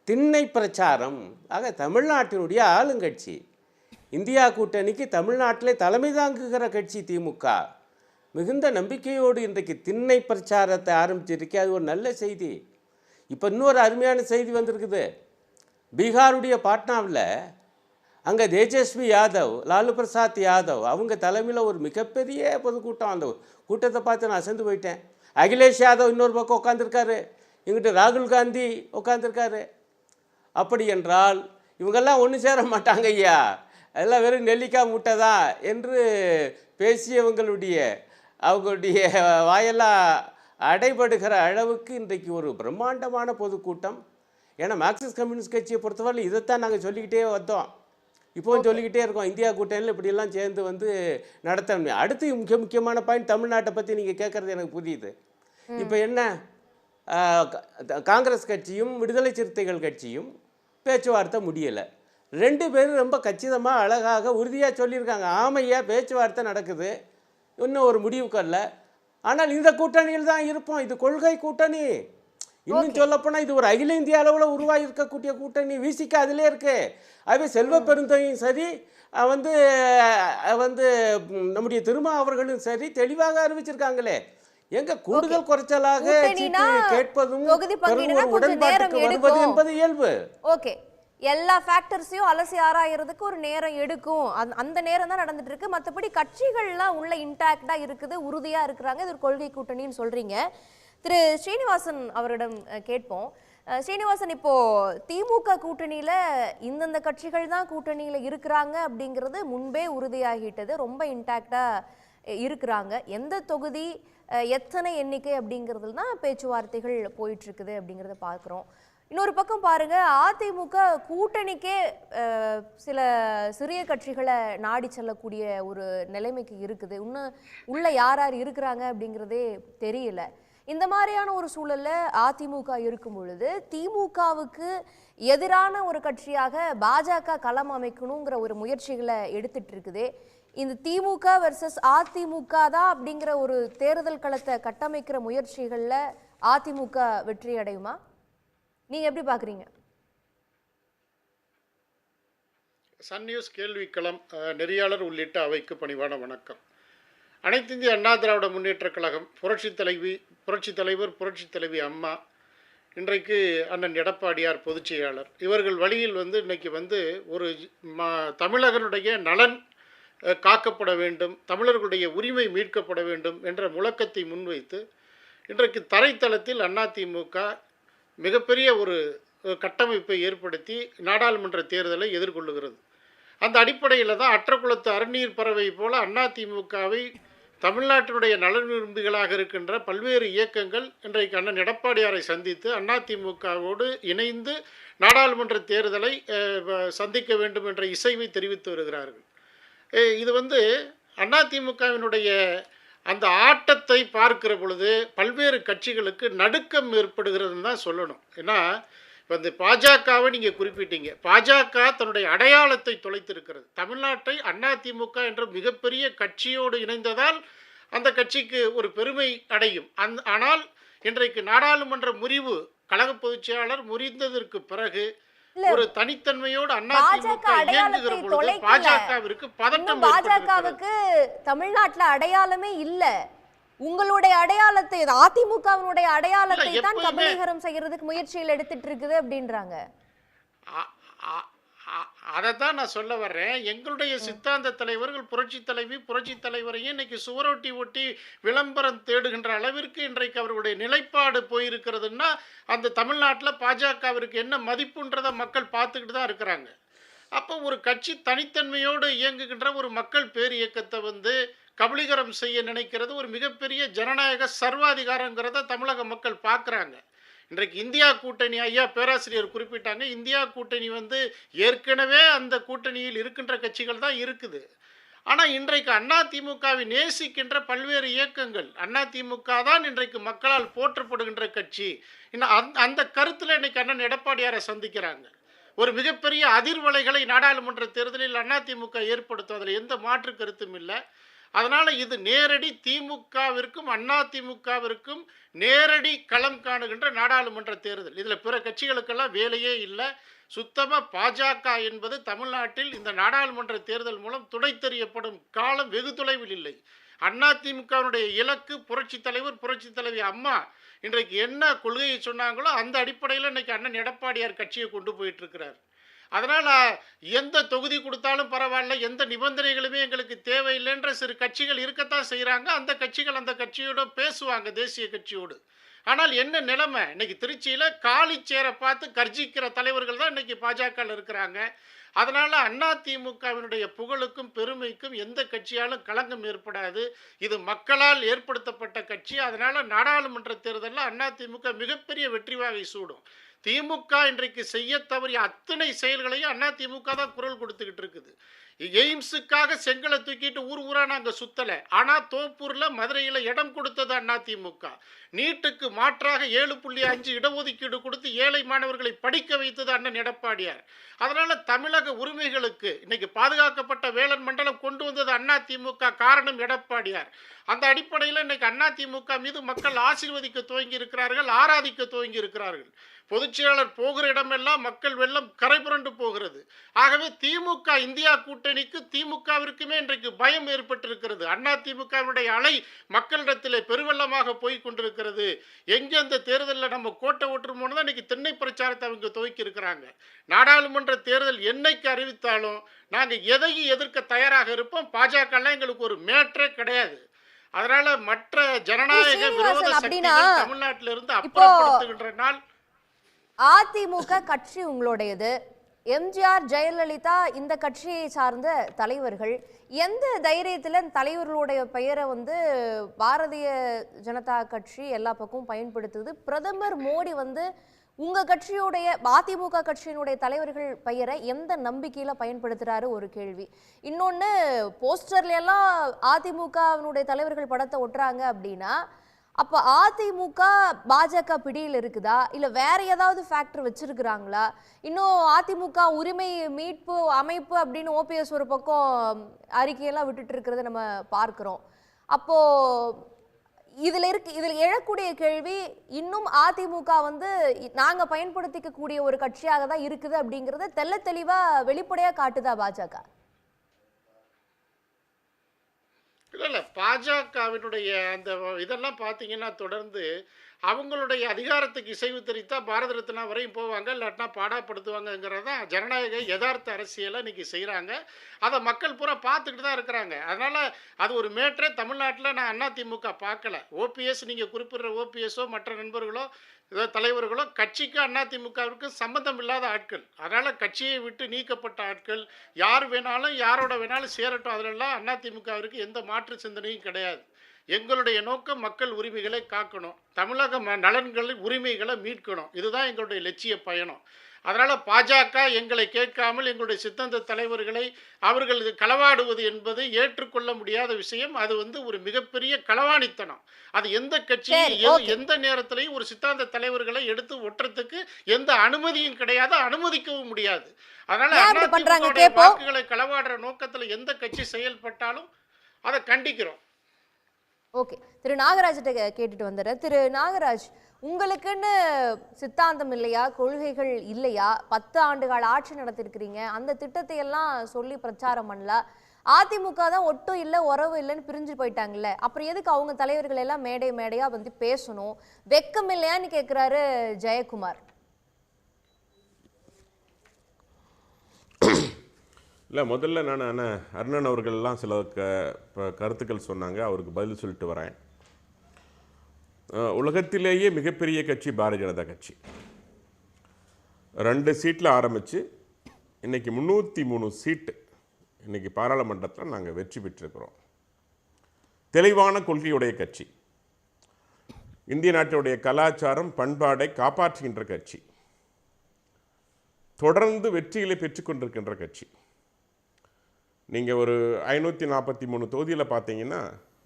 திண்ணை பிரச்சாரம். ஆக தமிழ்நாட்டினுடைய ஆளுங்கட்சி, இந்தியா கூட்டணிக்கு தமிழ்நாட்டிலே தலைமை தாங்குகிற கட்சி திமுக மிகுந்த நம்பிக்கையோடு இன்றைக்கு திண்ணை பிரச்சாரத்தை ஆரம்பிச்சிருக்கு. அது ஒரு நல்ல செய்தி. இப்போ இன்னொரு அருமையான செய்தி வந்திருக்குது. பீகாருடைய பாட்னாவில் அங்கே தேஜஸ்வி யாதவ், லாலு பிரசாத் யாதவ் அவங்க தலைமையில் ஒரு மிகப்பெரிய பொதுக்கூட்டம். அந்த கூட்டத்தை பார்த்து நான் அசந்து போயிட்டேன். அகிலேஷ் யாதவ் இன்னொரு பக்கம் உட்காந்துருக்காரு, இங்கிட்ட ராகுல் காந்தி உட்காந்துருக்காரு. அப்படி என்றால் இவங்கெல்லாம் ஒன்று சேர மாட்டாங்க ஐயா, அதெல்லாம் வெறும் நெல்லிக்காய் மூட்டை தான் என்று பேசியவங்களுடைய அவங்களுடைய வாயெல்லாம் அடைபடுகிற அளவுக்கு இன்றைக்கு ஒரு பிரம்மாண்டமான பொதுக்கூட்டம். ஏன்னா மார்க்சிஸ்ட் கம்யூனிஸ்ட் கட்சியை பொறுத்தவரை இதைத்தான் நாங்கள் சொல்லிக்கிட்டே வந்தோம், இப்போவும் சொல்லிக்கிட்டே இருக்கோம். இந்தியா கூட்டணியில் இப்படியெல்லாம் சேர்ந்து வந்து நடத்தணும். அடுத்து முக்கியமான பாயிண்ட், தமிழ்நாட்டை பற்றி நீங்கள் கேட்குறது எனக்கு புரியுது. இப்போ என்ன, காங்கிரஸ் கட்சியும் விடுதலை சிறுத்தைகள் கட்சியும் பேச்சுவார்த்தை முடியலை. 2 பேரும் ரொம்ப கச்சிதமாக அழகாக உறுதியாக சொல்லியிருக்காங்க, ஆமையா பேச்சுவார்த்தை நடக்குது, இன்னும் ஒரு முடிவுக்கு வரல, ஆனால் இந்த கூட்டணியில் தான் இருப்போம், இது கொள்கை கூட்டணி. இன்னும் சொல்லப்போனால் இது ஒரு அகில இந்திய அளவில் உருவாகி இருக்கக்கூடிய கூட்டணி. விசிக அதிலே இருக்கு. அதுவே செல்வ பெருந்தகையும் சரி, வந்து நம்முடைய திருமா அவர்களும் சரி தெளிவாக அறிவிச்சிருக்காங்களே. எங்க கூடுதல் குறைச்சலாக கேட்பதும் உடன்பாட்டுக்கு வருவது என்பது இயல்பு. ஓகே, எல்லா ஃபேக்டர்ஸையும் அலசி ஆராயறதுக்கு ஒரு நேரம் எடுக்கும். அந்த நேரம் தான் நடந்துட்டு இருக்கு. மற்றபடி கட்சிகள்லாம் உள்ள இன்டாக்டா இருக்குது, உறுதியா இருக்கிறாங்க. இது ஒரு கொள்கை கூட்டணின்னு சொல்றீங்க. திரு ஸ்ரீனிவாசன் அவரிடம் கேட்போம். ஸ்ரீனிவாசன், இப்போ திமுக கூட்டணியில இந்தந்த கட்சிகள் தான் கூட்டணியில இருக்கிறாங்க அப்படிங்கிறது முன்பே உறுதியாகிட்டது, ரொம்ப இன்டாக்டா இருக்கிறாங்க. எந்த தொகுதி எத்தனை எண்ணிக்கை அப்படிங்கிறதுல தான் பேச்சுவார்த்தைகள் போயிட்டு இருக்குது அப்படிங்கிறத பார்க்குறோம். இன்னொரு பக்கம் பாருங்க, அதிமுக கூட்டணிக்கே சில சிறிய கட்சிகளை நாடி செல்லக்கூடிய ஒரு நிலைமைக்கு இருக்குது. இன்னும் உள்ள யார் யார் இருக்கிறாங்க அப்படிங்கிறதே தெரியல. இந்த மாதிரியான ஒரு சூழல்ல அதிமுக இருக்கும் பொழுது திமுகவுக்கு எதிரான ஒரு கட்சியாக பாஜக களம் அமைக்கணுங்கிற ஒரு முயற்சிகளை எடுத்துட்டு இருக்குது. இந்த திமுக வெர்சஸ் அதிமுக தான் அப்படிங்கிற ஒரு தேர்தல் களத்தை கட்டமைக்கிற முயற்சிகள்ல அதிமுக வெற்றி அடையுமா? நீங்க எப்படி பாக்குறீங்க? சன் நியூஸ் கேள்விக்களம் நெறியாளர் உள்ளிட்ட அவைக்கு பணிவான வணக்கம். அனைத்து இந்திய அண்ணா திராவிட முன்னேற்றக் கழகம், புரட்சித் தலைவர் புரட்சித் தலைவி அம்மா, இன்றைக்கு அண்ணன் எடப்பாடியார் பொதுச் செயலாளர், இவர்கள் வழியில் இன்னைக்கு ஒரு தமிழகனுடைய நலன் காக்கப்பட வேண்டும், தமிழர்களுடைய உரிமை மீட்கப்பட வேண்டும் என்ற முழக்கத்தை முன்வைத்து இன்றைக்கு தரைத்தளத்தில் அதிமுக மிகப்பெரிய ஒரு கட்டமைப்பை ஏற்படுத்தி நாடாளுமன்ற தேர்தலை எதிர்கொள்ளுகிறது. அந்த அடிப்படையில் தான் அற்றக்குளத்து அருநீர் பறவை போல அதிமுகவை தமிழ்நாட்டினுடைய நலன் விரும்பிகளாக இருக்கின்ற பல்வேறு இயக்கங்கள் இன்றைக்கு அண்ணன் எடப்பாடியாரை சந்தித்து அதிமுகவோடு இணைந்து நாடாளுமன்ற தேர்தலை சந்திக்க வேண்டும் என்ற இசைவை தெரிவித்து வருகிறார்கள். இது அதிமுகவினுடைய அந்த ஆட்டத்தை பார்க்கிற பொழுது பல்வேறு கட்சிகளுக்கு நடுக்கம் ஏற்படுகிறதுன்னு தான் சொல்லணும். ஏன்னா இப்போ இந்த பாஜகவை நீங்கள் குறிப்பிட்டீங்க. பாஜக தன்னுடைய அடையாளத்தை தொலைத்திருக்கிறது. தமிழ்நாட்டை அதிமுக என்ற மிகப்பெரிய கட்சியோடு இணைந்ததால் அந்த கட்சிக்கு ஒரு பெருமை அடையும். ஆனால் இன்றைக்கு நாடாளுமன்ற முறிவு கழக பொதுச் செயலாளர் முறிந்ததற்கு பிறகு ஒரு தனித்தன்மையோடு அதிமுக இயங்குகிற பொழுது பாஜகவிற்கு பதட்டம். பாஜகவுக்கு தமிழ்நாட்டுல அடையாளமே இல்ல. உங்களுடைய அடையாளத்தை, அதிமுகவினுடைய அடையாளத்தை தான் கபலீகரம் செய்யறதுக்கு முயற்சியில் எடுத்துட்டு இருக்குது அப்படின்றாங்க. அதைத்தான் நான் சொல்ல வர்றேன். எங்களுடைய சித்தாந்த தலைவர்கள் புரட்சி தலைவரையும் இன்னைக்கு சுவரொட்டி ஒட்டி விளம்பரம் தேடுகின்ற அளவிற்கு இன்றைக்கு அவர்களுடைய நிலைப்பாடு போயிருக்கிறதுன்னா அந்த தமிழ்நாட்டில் பாஜகவிற்கு என்ன மதிப்புன்றதை மக்கள் பார்த்துக்கிட்டு தான் இருக்கிறாங்க. அப்போ ஒரு கட்சி தனித்தன்மையோடு இயங்குகின்ற ஒரு மக்கள் பேர் இயக்கத்தை கபலீகரம் செய்ய நினைக்கிறது ஒரு மிகப்பெரிய ஜனநாயக சர்வாதிகாரங்கிறத தமிழக மக்கள் பார்க்குறாங்க. இன்றைக்கு இந்தியா கூட்டணி, ஐயா பேராசிரியர் குறிப்பிட்டாங்க, இந்தியா கூட்டணி ஏற்கனவே அந்த கூட்டணியில் இருக்கின்ற கட்சிகள் தான் இருக்குது. ஆனால் இன்றைக்கு அதிமுகவை நேசிக்கின்ற பல்வேறு இயக்கங்கள், அதிமுக தான் இன்றைக்கு மக்களால் போற்றப்படுகின்ற கட்சி. அந்த கருத்தில் இன்னைக்கு அண்ணன் எடப்பாடியாரை சந்திக்கிறாங்க. ஒரு மிகப்பெரிய அதிர்வலைகளை நாடாளுமன்ற தேர்தலில் அதிமுக ஏற்படுத்தும், அதில் எந்த மாற்று கருத்தும் இல்லை. அதனால் இது நேரடி திமுகவிற்கும் அதிமுகவிற்கும் நேரடி களம் காணுகின்ற நாடாளுமன்ற தேர்தல். இதில் பிற கட்சிகளுக்கெல்லாம் வேலையே இல்லை. சுத்தமாக பாஜக என்பது தமிழ்நாட்டில் இந்த நாடாளுமன்ற தேர்தல் மூலம் துடைத்தெறியப்படும் காலம் வெகு தொலைவில் இல்லை. அதிமுகவினுடைய இலக்கு புரட்சி தலைவி அம்மா இன்றைக்கு என்ன கொள்கையை சொன்னாங்களோ அந்த அடிப்படையில் இன்னைக்கு அண்ணன் எடப்பாடியார் கட்சியை கொண்டு போயிட்டு இருக்கிறார். அதனால் எந்த தொகுதி கொடுத்தாலும் பரவாயில்ல, எந்த நிபந்தனைகளுமே எங்களுக்கு தேவையில்லைன்ற சிறு கட்சிகள் இருக்கத்தான் செய்கிறாங்க. அந்த கட்சிகள் அந்த கட்சியோடு பேசுவாங்க, தேசிய கட்சியோடு. ஆனால் என்ன நிலைமை, இன்னைக்கு திருச்சியில் காலிச்சேரை பார்த்து கர்ஜிக்கிற தலைவர்கள் தான் இன்னைக்கு பாஜகவில் இருக்கிறாங்க. அதனால் அதிமுகவினுடைய புகழுக்கும் பெருமைக்கும் எந்த கட்சியாலும் களங்கம் ஏற்படாது. இது மக்களால் ஏற்படுத்தப்பட்ட கட்சி. அதனால் நாடாளுமன்ற தேர்தலில் அதிமுக மிகப்பெரிய வெற்றி வாகை சூடும். திமுக இன்றைக்கு செய்ய தவறிய அத்தனை செயல்களையும் அதிமுக தான் குரல் கொடுத்துக்கிட்டு இருக்குது. எய்ம்ஸுக்காக செங்கலை தூக்கிட்டு ஊரா நாங்கள் சுத்தலை, ஆனால் தோப்பூரில் மதுரையில் இடம் கொடுத்தது அதிமுக. நீட்டுக்கு மாற்றாக 7.5 இடஒதுக்கீடு கொடுத்து ஏழை மாணவர்களை படிக்க வைத்தது அண்ணன் எடப்பாடியார். அதனால் தமிழக உரிமைகளுக்கு இன்னைக்கு பாதுகாக்கப்பட்ட வேளாண் மண்டலம் கொண்டு வந்தது அதிமுக. காரணம் எடப்பாடியார். அந்த அடிப்படையில் இன்னைக்கு அதிமுக மீது மக்கள் ஆசீர்வதிக்க துவங்கி இருக்கிறார்கள், ஆராதிக்க துவங்கி இருக்கிறார்கள். பொதுச்செயலாளர் போகிற இடமெல்லாம் மக்கள் வெள்ளம் கரை புரண்டு போகிறது. ஆகவே திமுக இந்தியா கூட்டணிக்கு திமுகவிற்குமே இன்றைக்கு பயம் ஏற்பட்டிருக்கிறது. அதிமுகவினுடைய அலை மக்களிடத்திலே பெருவெள்ளமாக போய் கொண்டிருக்கிறது. எங்கே அந்த தேர்தலில் நம்ம கோட்டை ஓட்டுறோமோன்னு தான் இன்னைக்கு தென்னை பிரச்சாரத்தை அவங்க துவக்கி இருக்கிறாங்க. நாடாளுமன்ற தேர்தல் என்னைக்கு அறிவித்தாலும் நாங்கள் எதையும் எதிர்க்க தயாராக இருப்போம். பாஜகலாம் எங்களுக்கு ஒரு மேற்றே கிடையாது. அதனால மற்ற ஜனநாயக விரோத சக்திகள் தமிழ்நாட்டிலிருந்து அப்புறப்படுத்துகின்ற நாள். அதிமுக கட்சி உங்களுடையது, எம்ஜிஆர் ஜெயலலிதா இந்த கட்சியை சார்ந்த தலைவர்கள். எந்த தைரியத்தில் தலைவர்களுடைய பெயரை பாரதிய ஜனதா கட்சி எல்லா பக்கமும் பயன்படுத்துது? பிரதமர் மோடி உங்க கட்சியுடைய அதிமுக கட்சியினுடைய தலைவர்கள் பெயரை எந்த நம்பிக்கையில பயன்படுத்துறாரு? ஒரு கேள்வி. இன்னொன்னு, போஸ்டர்ல எல்லாம் அதிமுகவினுடைய தலைவர்கள் படத்தை ஒட்டுறாங்க அப்படின்னா அப்ப அதிமுக பாஜக பிடியில் இருக்குதா, இல்ல வேற ஏதாவது ஃபேக்டர் வச்சிருக்கிறாங்களா? இன்னும் அதிமுக உரிமை மீட்பு அமைப்பு அப்படின்னு ஓபிஎஸ் ஒரு பக்கம் அறிக்கையெல்லாம் விட்டுட்டு இருக்கிறத நம்ம பார்க்கிறோம். அப்போ இதுல எழக்கூடிய கேள்வி, இன்னும் அதிமுக நாங்க பயன்படுத்திக்க கூடிய ஒரு கட்சியாக தான் இருக்குது அப்படிங்கறத தெள்ள தெளிவா வெளிப்படையா காட்டுதா பாஜக? இல்லை பாஜகவினுடைய அந்த இதெல்லாம் பார்த்தீங்கன்னா தொடர்ந்து அவங்களுடைய அதிகாரத்துக்கு இசைவு தெரிவித்தா பாரத ரத்னா வரையும் போவாங்க, இல்லாட்டினா பாடாப்படுத்துவாங்கங்கிறது தான் ஜனநாயக யதார்த்த அரசியலை இன்னைக்கு செய்கிறாங்க. அதை மக்கள் பூரா பார்த்துக்கிட்டு தான் இருக்கிறாங்க. அதனால் அது ஒரு மேட்டரே தமிழ்நாட்டில் நான் அதிமுக பார்க்கல. ஓபிஎஸ் நீங்கள் குறிப்பிடுற ஓபிஎஸோ மற்ற நண்பர்களோ ஏதோ தலைவர்களோ கட்சிக்கு அதிமுகவிற்கு சம்மந்தம் இல்லாத ஆட்கள். அதனால் கட்சியை விட்டு நீக்கப்பட்ட ஆட்கள் யார் வேணாலும் யாரோட வேணாலும் சேரட்டும், அதிலெல்லாம் அதிமுகவிற்கு எந்த மாற்று சிந்தனையும் கிடையாது. எங்களுடைய நோக்கம் மக்கள் உரிமைகளை காக்கணும், தமிழக நலன்களின் உரிமைகளை மீட்கணும். இதுதான் எங்களுடைய லட்சிய பயணம். அதனால் பாஜக எங்களை கேட்காமல் எங்களுடைய சித்தாந்த தலைவர்களை அவர்கள் களவாடுவது என்பது ஏற்றுக்கொள்ள முடியாத விஷயம். அது ஒரு மிகப்பெரிய களவாணித்தனம். அது எந்த கட்சியும் எந்த நேரத்திலையும் ஒரு சித்தாந்த தலைவர்களை எடுத்து ஒட்டுறதுக்கு எந்த அனுமதியும் கிடையாது, அனுமதிக்கவும் முடியாது. அதனால வாக்குகளை களவாடுற நோக்கத்தில் எந்த கட்சி செயல்பட்டாலும் அதை கண்டிக்கிறோம். ஓகே, திரு நாகராஜ்கிட்ட கேட்டுட்டு வந்துடுறேன். திரு நாகராஜ், உங்களுக்குன்னு சித்தாந்தம் இல்லையா, கொள்கைகள் இல்லையா? 10 ஆண்டுகால ஆட்சி நடத்திருக்கிறீங்க, அந்த திட்டத்தை எல்லாம் சொல்லி பிரச்சாரம் பண்ணல. அதிமுக தான் ஒட்டும் இல்லை உறவு இல்லைன்னு பிரிஞ்சு போயிட்டாங்கல்ல, அப்புறம் எதுக்கு அவங்க தலைவர்கள் எல்லாம் மேடையா பேசணும்? வெக்கம் இல்லையான்னு கேட்குறாரு ஜெயக்குமார். இல்லை, முதல்ல நான் அருணன் அவர்கள்லாம் சில கருத்துக்கள் சொன்னாங்க, அவருக்கு பதில் சொல்லிட்டு வரேன். உலகத்திலேயே மிகப்பெரிய கட்சி பாரதிய ஜனதா கட்சி. 2 சீட்டில் ஆரம்பித்து இன்றைக்கி 303 சீட்டு இன்றைக்கி பாராளுமன்றத்தில் நாங்கள் வெற்றி பெற்றிருக்கிறோம். தெளிவான கொள்கையுடைய கட்சி, இந்திய நாட்டினுடைய கலாச்சாரம் பண்பாடை காப்பாற்றுகின்ற கட்சி, தொடர்ந்து வெற்றிகளை பெற்றுக்கொண்டிருக்கின்ற கட்சி. நீங்கள் ஒரு 543 தொகுதியில் பார்த்தீங்கன்னா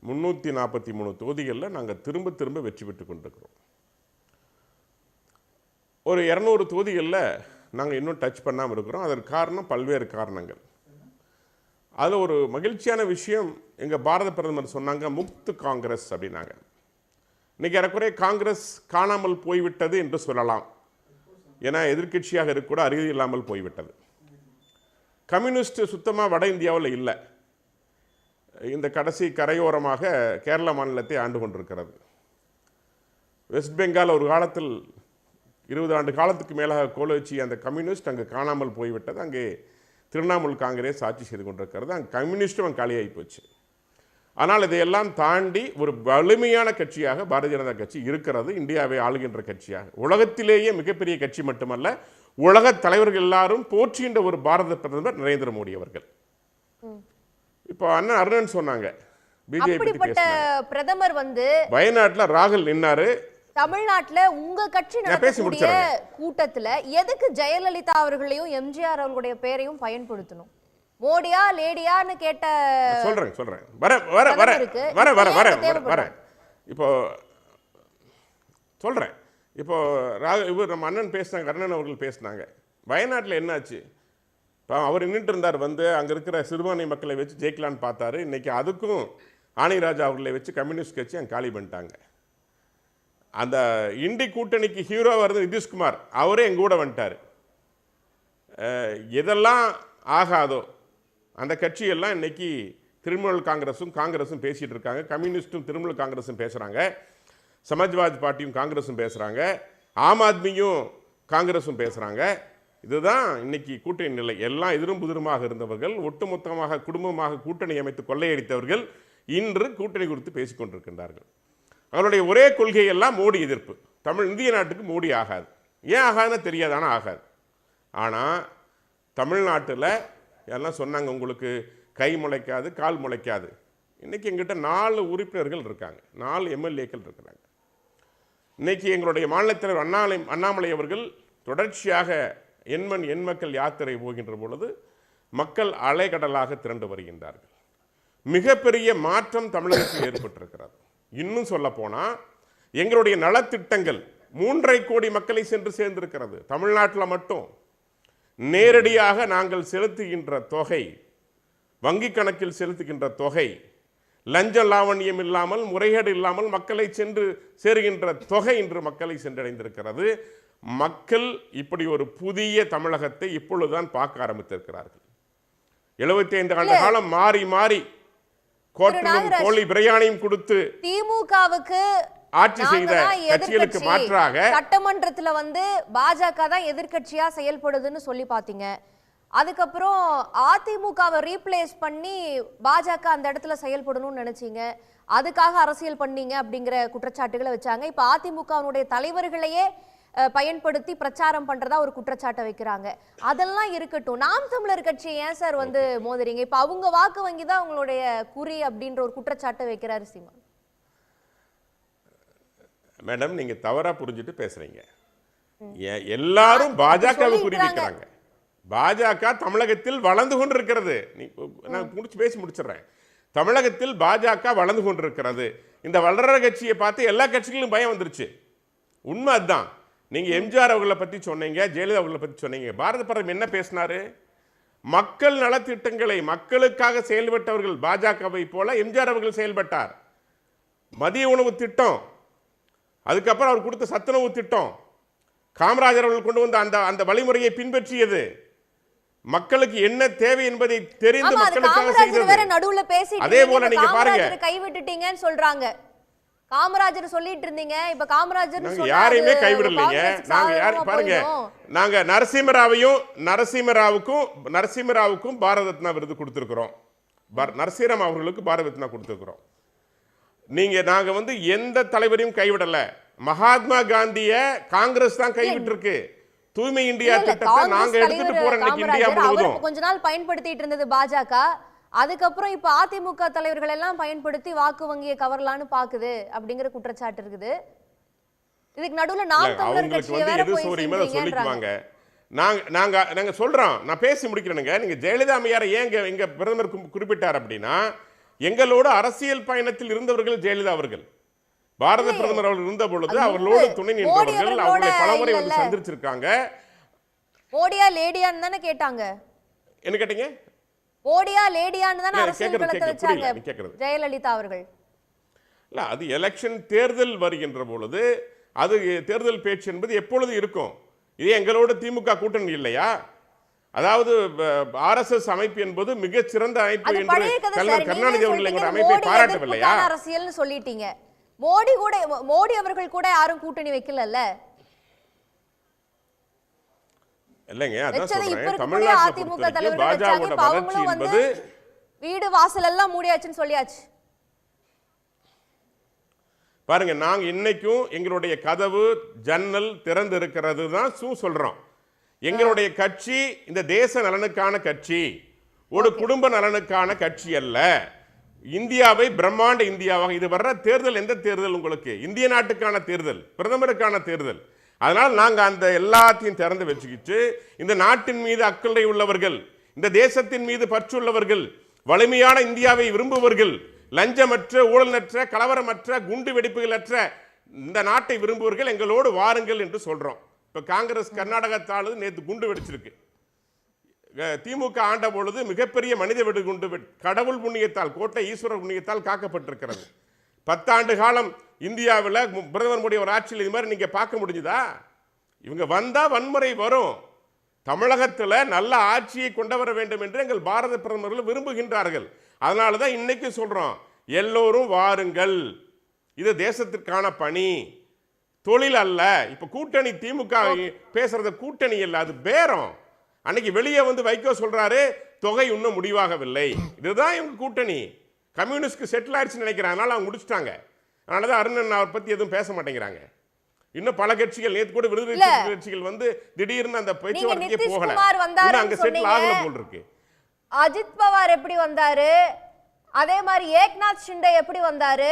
343 தொகுதிகளில் நாங்கள் திரும்ப வெற்றி பெற்று கொண்டிருக்கிறோம். ஒரு 200 தொகுதிகளில் நாங்கள் இன்னும் டச் பண்ணாமல் இருக்கிறோம். அதற்கு காரணம் பல்வேறு காரணங்கள். அதில் ஒரு மகிழ்ச்சியான விஷயம், எங்கள் பாரத பிரதமர் சொன்னாங்க முக்து காங்கிரஸ் அப்படின்னாங்க. இன்றைக்கி ஏறக்குறைய காங்கிரஸ் காணாமல் போய்விட்டது என்று சொல்லலாம். ஏன்னா எதிர்கட்சியாக இருக்கக்கூட அருகதை இல்லாமல் போய்விட்டது. கம்யூனிஸ்ட் சுத்தமாக வட இந்தியாவில் இல்லை. இந்த கடைசி கரையோரமாக கேரள மாநிலத்தை ஆண்டு கொண்டிருக்கிறது. வெஸ்ட் பெங்கால் ஒரு காலத்தில் 20 ஆண்டு காலத்துக்கு மேலாக கோலோச்சி அந்த கம்யூனிஸ்ட் அங்கே காணாமல் போய்விட்டது. அங்கே திரிணாமுல் காங்கிரஸ் ஆட்சி செய்து கொண்டிருக்கிறது. அங்கே கம்யூனிஸ்டும் அங்கே காலியாகி போச்சு. ஆனால் இதையெல்லாம் தாண்டி ஒரு வலிமையான கட்சியாக பாரதிய ஜனதா கட்சி இருக்கிறது. இந்தியாவை ஆளுகின்ற கட்சியாக, உலகத்திலேயே மிகப்பெரிய கட்சி மட்டுமல்ல, உலக தலைவர்கள் எல்லாரும் போற்றுகின்ற ஒரு பாரத பிரதமர் நரேந்திர மோடி அவர்கள். இப்போ அண்ணன் அருணன் சொன்னாங்க பிஜேபி பிரதமர் வயநாட்டில் ராகுல் நின்னாரு. தமிழ்நாட்டுல உங்க கட்சி நடத்தக்கூடிய கூட்டத்துல எதுக்கு ஜெயலலிதா அவர்களையும் எம்ஜிஆர் அவர்களுடைய பேரையும் பயன்படுத்தணும்? மோடியா லேடியான்னு கேட்ட சொல்றேன் வர இப்போ சொல்றேன். இப்போ இவர் நம்ம அண்ணன் பேசினாங்க, அண்ணன் அவர்கள் பேசினாங்க. வயநாட்டில் என்னாச்சு? இப்போ அவர் நின்றுட்டு இருந்தார், அங்கே இருக்கிற சிறுபான்மை மக்களை வச்சு ஜெயிக்கலான்னு பார்த்தாரு. இன்னைக்கு அதுக்கும் ஆணையராஜா அவர்களை வச்சு கம்யூனிஸ்ட் கட்சி அங்கே காலி பண்ணிட்டாங்க. அந்த இண்டி கூட்டணிக்கு ஹீரோ வருது நிதிஷ்குமார், அவரே எங்க கூட வந்துட்டார். எதெல்லாம் ஆகாதோ அந்த கட்சியெல்லாம் இன்னைக்கு திரிணாமுல் காங்கிரஸும் பேசிகிட்டு இருக்காங்க. கம்யூனிஸ்ட்டும் திரிணாமுல் காங்கிரஸும் பேசுகிறாங்க, சமாஜ்வாதி பார்ட்டியும் காங்கிரஸும் பேசுகிறாங்க, ஆம் ஆத்மியும் காங்கிரஸும் பேசுகிறாங்க. இதுதான் இன்னைக்கு கூட்டணி நிலை. எல்லாம் எதிரும் புதிருமாக இருந்தவர்கள், ஒட்டுமொத்தமாக குடும்பமாக கூட்டணி அமைத்து கொள்ளையடித்தவர்கள் இன்று கூட்டணி குறித்து பேசிக்கொண்டிருக்கின்றார்கள். அவருடைய ஒரே கொள்கையெல்லாம் மோடி எதிர்ப்பு. இந்திய நாட்டுக்கு மோடி ஆகாது. ஏன் ஆகாதுன்னு தெரியாது, ஆனால் ஆகாது. ஆனால் தமிழ்நாட்டில் எல்லாம் சொன்னாங்க உங்களுக்கு கை முளைக்காது கால் முளைக்காது. இன்றைக்கி எங்கிட்ட 4 உறுப்பினர்கள் இருக்காங்க, 4 எம்எல்ஏக்கள் இருக்கிறாங்க. இன்றைக்கி எங்களுடைய மாநிலத் தலைவர் அண்ணாமலை அவர்கள் தொடர்ச்சியாக எண் மக்கள் யாத்திரை போகின்ற பொழுது மக்கள் அலைக்கடலாக திரண்டு வருகின்றார்கள். மிகப்பெரிய மாற்றம் தமிழகத்தில் ஏற்பட்டிருக்கிறது. இன்னும் சொல்ல போனால் எங்களுடைய நலத்திட்டங்கள் 3.5 கோடி மக்களை சென்று சேர்ந்திருக்கிறது. தமிழ்நாட்டில் மட்டும் நேரடியாக நாங்கள் செலுத்துகின்ற தொகை, வங்கி கணக்கில் செலுத்துகின்ற தொகை, லஞ்ச லாவண்யம் இல்லாமல் முறைகேடு இல்லாமல் மக்களை சென்று சேருகின்ற தொகை இன்று மக்களை சென்றடைந்திருக்கிறது. மக்கள் இப்படி ஒரு புதிய தமிழகத்தை இப்பொழுதுதான் பார்க்க ஆரம்பித்திருக்கிறார்கள். 75 ஆண்டு காலம் மாறி மாறி கோட்டலும் கோழி பிரியாணியும் கொடுத்து திமுகவுக்கு ஆட்சி செய்த கட்சிகளுக்கு மாற்றாக சட்டமன்றத்துல வந்து பாஜக தான் எதிர்க்கட்சியா செயல்படுதுன்னு சொல்லி பாத்தீங்க. அதுக்கப்புறம் அதிமுகவை ரீப்ளேஸ் பண்ணி பாஜக அந்த இடத்துல செயல்படணும்னு நினைச்சீங்க. அதுக்காக அரசியல் பண்ணீங்க அப்படிங்கிற குற்றச்சாட்டுகளை வச்சாங்க. இப்ப அதிமுகவுடைய தலைவர்களையே பயன்படுத்தி பிரச்சாரம் பண்றதா ஒரு குற்றச்சாட்டை வைக்கிறாங்க. அதெல்லாம் இருக்கட்டும், நாம் தமிழர் கட்சி ஏன் சார் வந்து மோதுறீங்க? இப்ப அவங்க வாக்கு வங்கி தான் உங்களுடைய குறி அப்படின்ற ஒரு குற்றச்சாட்டை வைக்கிறாரு சீமான். மேடம், நீங்க தவறா புரிஞ்சுட்டு பேசுறீங்க. எல்லாரும் பாஜகவை குறிக்கிறாங்க. பாஜக தமிழகத்தில் வளர்ந்து கொண்டிருக்கிறது. நான் பேசி முடிச்சிடறேன். தமிழகத்தில் பாஜக வளர்ந்து கொண்டிருக்கிறது. இந்த வளர்ற கட்சியை பார்த்து எல்லா கட்சிகளும் பயம் வந்துருச்சு. உண்மை அதுதான். நீங்க எம்ஜிஆர் அவர்களை பத்தி சொன்னீங்க, ஜெயலலிதா அவர்களை பத்தி சொன்னீங்க. பாரத பிரதமர் என்ன பேசினாரு? மக்கள் நலத்திட்டங்களை மக்களுக்காக செயல்பட்டவர்கள் பாஜகவை போல எம்ஜிஆர் அவர்கள் செயல்பட்டார். மதிய உணவு திட்டம், அதுக்கப்புறம் அவர் கொடுத்த சத்துணவு திட்டம், காமராஜர் அவர்கள் கொண்டு வந்த அந்த அந்த வழிமுறையை பின்பற்றியது, மக்களுக்கு என்ன தேவை என்பதை தெரிந்து மக்களுக்காக செய்தது. நடுவுல பேசிட்டு அதே போல நீங்க பாருங்க, கைவிட்டுட்டீங்கன்னு சொல்றாங்க. காமராஜர் சொல்லிட்டு இருந்தீங்க, இப்ப காமராஜர் சொன்னாரு யாரையுமே கைவிடலைங்க. நாங்க யாரை பாருங்க, நாங்க நரசிம்மராவுக்கும் பாரத ரத்னா விருது கொடுத்திருக்கிறோம். நரசிம்மராவ் அவர்களுக்கு பாரத ரத்னா கொடுத்திருக்கிறோம். நாங்க வந்து எந்த தலைவரையும் கைவிடல. மகாத்மா காந்திய காங்கிரஸ் தான் கைவிட்டு இருக்கு. தூய்மை இந்தியா திட்டத்தை நாங்க எடுத்துட்டு போறோம். இந்தியா முழுவதும் கொஞ்ச நாள் பயன்படுத்திட்டு இருந்தது பாஜக. அதுக்கப்புறம் இப்ப அதிமுக தலைவர்கள் எல்லாம் பயன்படுத்தி வாக்கு வங்கியை கவரலான்னு பாக்குது அப்படிங்கிற குற்றச்சாட்டு இருக்குது. இதுக்கு நடுவுல நாம் தமிழர் கட்சி வேற போய் சொல்லிக்குவாங்க. நாங்க சொல்றோம். நான் பேசி முடிக்கிறேனுங்க. நீங்க ஜெயலலிதா அம்மையாரை ஏன் எங்க பிரதமர் குறிப்பிட்டார் அப்படின்னா, எங்களோட அரசியல் பயணத்தில் இருந்தவர்கள் ஜெயலலிதா அவர்கள். பாரத பிரதமர் அவர்கள் இருந்த பொழுது அவர்களோடு துணை நின்றவர்கள். அவர்களை பலமுறை வந்து சந்திச்சிருக்காங்க. மோடியா லேடியான்னு தானே கேட்டாங்க. என்ன கேட்டீங்க? மோடியா லேடியான்னு தானே அரசியல் களத்தை வச்சாங்க ஜெயலலிதா அவர்கள். இல்ல, அது எலெக்ஷன் தேர்தல் வருகின்ற பொழுது அது தேர்தல் பேச்சு என்பது எப்பொழுது இருக்கும். இது எங்களோட திமுக கூட்டணி இல்லையா? அதாவது ஆர்எஸ்எஸ் அமைப்பு என்பது மிகச் சிறந்த அமைப்பு என்று தலைவர் கருணாநிதி அவர்கள் எங்களுடைய அமைப்பை பாராட்டவில்லையா? அரசியல்னு சொல்லிட்டீங்க. மோடி அவர்கள் கூட யாரும் கூட்டணி வைக்கலல்ல. இல்லைங்க, அதான் சொல்றேன். தமிழ்நாட்டுல பாஜகவோட வளர்ச்சி என்பது வீடு வாசல் எல்லாம் மூடியாச்சுன்னு சொல்லியாச்சு. பாருங்க, நாங்க இன்னைக்கும் எங்களுடைய கதவு ஜன்னல் திறந்து இருக்கிறது தான் சொல்றோம். எங்களுடைய கட்சி இந்த தேச நலனுக்கான கட்சி, ஒரு குடும்ப நலனுக்கான கட்சி அல்ல. இந்தியாவை பிரம்மாண்ட இந்தியாவாக, இது வர்ற தேர்தல் எந்த தேர்தல்? உங்களுக்கு இந்திய நாட்டுக்கான தேர்தல், பிரதமருக்கான தேர்தல். அதனால் நாங்க அந்த எல்லாத்தையும் திறந்து வச்சுக்கிட்டு, இந்த நாட்டின் மீது அக்கறை உள்ளவர்கள், இந்த தேசத்தின் மீது பற்றுள்ளவர்கள், வலிமையான இந்தியாவை விரும்புவர்கள், லஞ்சமற்ற ஊழலற்ற கலவரமற்ற குண்டு வெடிப்புகளற்ற இந்த நாட்டை விரும்புவர்கள் எங்களோடு வாருங்கள் என்று சொல்றோம். இப்ப காங்கிரஸ் கர்நாடகத்தால் நேற்று குண்டு வெடிச்சிருக்கு. திமுக ஆண்ட பொழுது மிகப்பெரிய மனித வெடிகுண்டு கடவுள் புண்ணியத்தால், கோட்டை ஈஸ்வரர் புண்ணியத்தால் காக்கப்பட்டிருக்கிறது. 10 ஆண்டு காலம் இந்தியாவில் பிரதமர் மோடி ஒரு ஆட்சியில் இது மாதிரி நீங்க பார்க்க முடிஞ்சுதா? இவங்க வந்தா வன்முறை வரும். தமிழகத்தில் நல்ல ஆட்சியை கொண்டு வர வேண்டும் என்று எங்கள் பாரத பிரதமர்கள் விரும்புகின்றார்கள். அதனால தான் இன்னைக்கு சொல்றோம், எல்லோரும் வாருங்கள், இது தேசத்திற்கான பணி, தொழில் அல்ல. இப்ப கூட்டணி திமுக பேசுறது கூட்டணி அல்ல, அது பேரம். அன்னைக்கு வெளியே வந்து வைகோ சொல்றாரு, தொகை இன்னும் முடிவாகவில்லை. இதுதான் இவங்க கூட்டணி. கம்யூனிஸ்ட்க்கு செட்டில் ஆயிடுச்சுன்னு நினைக்கிறேன். அதனால அவங்க முடிச்சுட்டாங்க. அதனாலதான் அருணன் அவர் பத்தி எதுவும் பேச மாட்டேங்கிறாங்க. இன்னும் பல கட்சிகள், நேற்று கூட விடுதலை கட்சிகள் வந்து திடீர்னு அந்த பேச்சுவார்த்தையே போகல, அங்க செட்டில் ஆகல போல் இருக்கு. அஜித் பவார் எப்படி வந்தாரு, அதே மாதிரி ஏக்நாத் ஷிண்டே எப்படி வந்தாரு,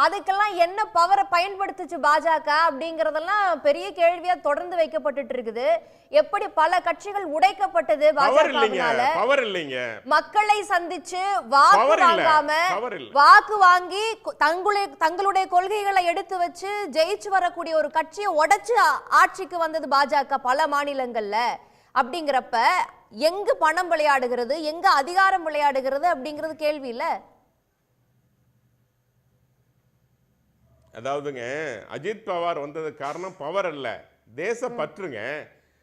அதுக்கெல்லாம் என்ன பவரை பயன்படுத்துச்சு பாஜக அப்படிங்கறதெல்லாம் பெரிய கேள்வியா தொடர்ந்து வைக்கப்பட்டு இருக்குது. எப்படி பல கட்சிகள் உடைக்கப்பட்டது பாஜகவினால. மக்களை சந்திச்சு வாக்கு வாங்காம, வாக்கு வாங்கி தங்களுடைய கொள்கைகளை எடுத்து வச்சு ஜெயிச்சு வரக்கூடிய ஒரு கட்சியை உடைச்சு ஆட்சிக்கு வந்தது பாஜக பல மாநிலங்கள்ல. அப்படிங்கிறப்ப எங்க பணம் விளையாடுகிறது, எங்க அதிகாரம் விளையாடுகிறது அப்படிங்கிறது கேள்வி இல்ல. அதாவதுங்க, அஜித் பவார் வந்தது காரணம் பவர் அல்ல, தேச பற்றுங்க.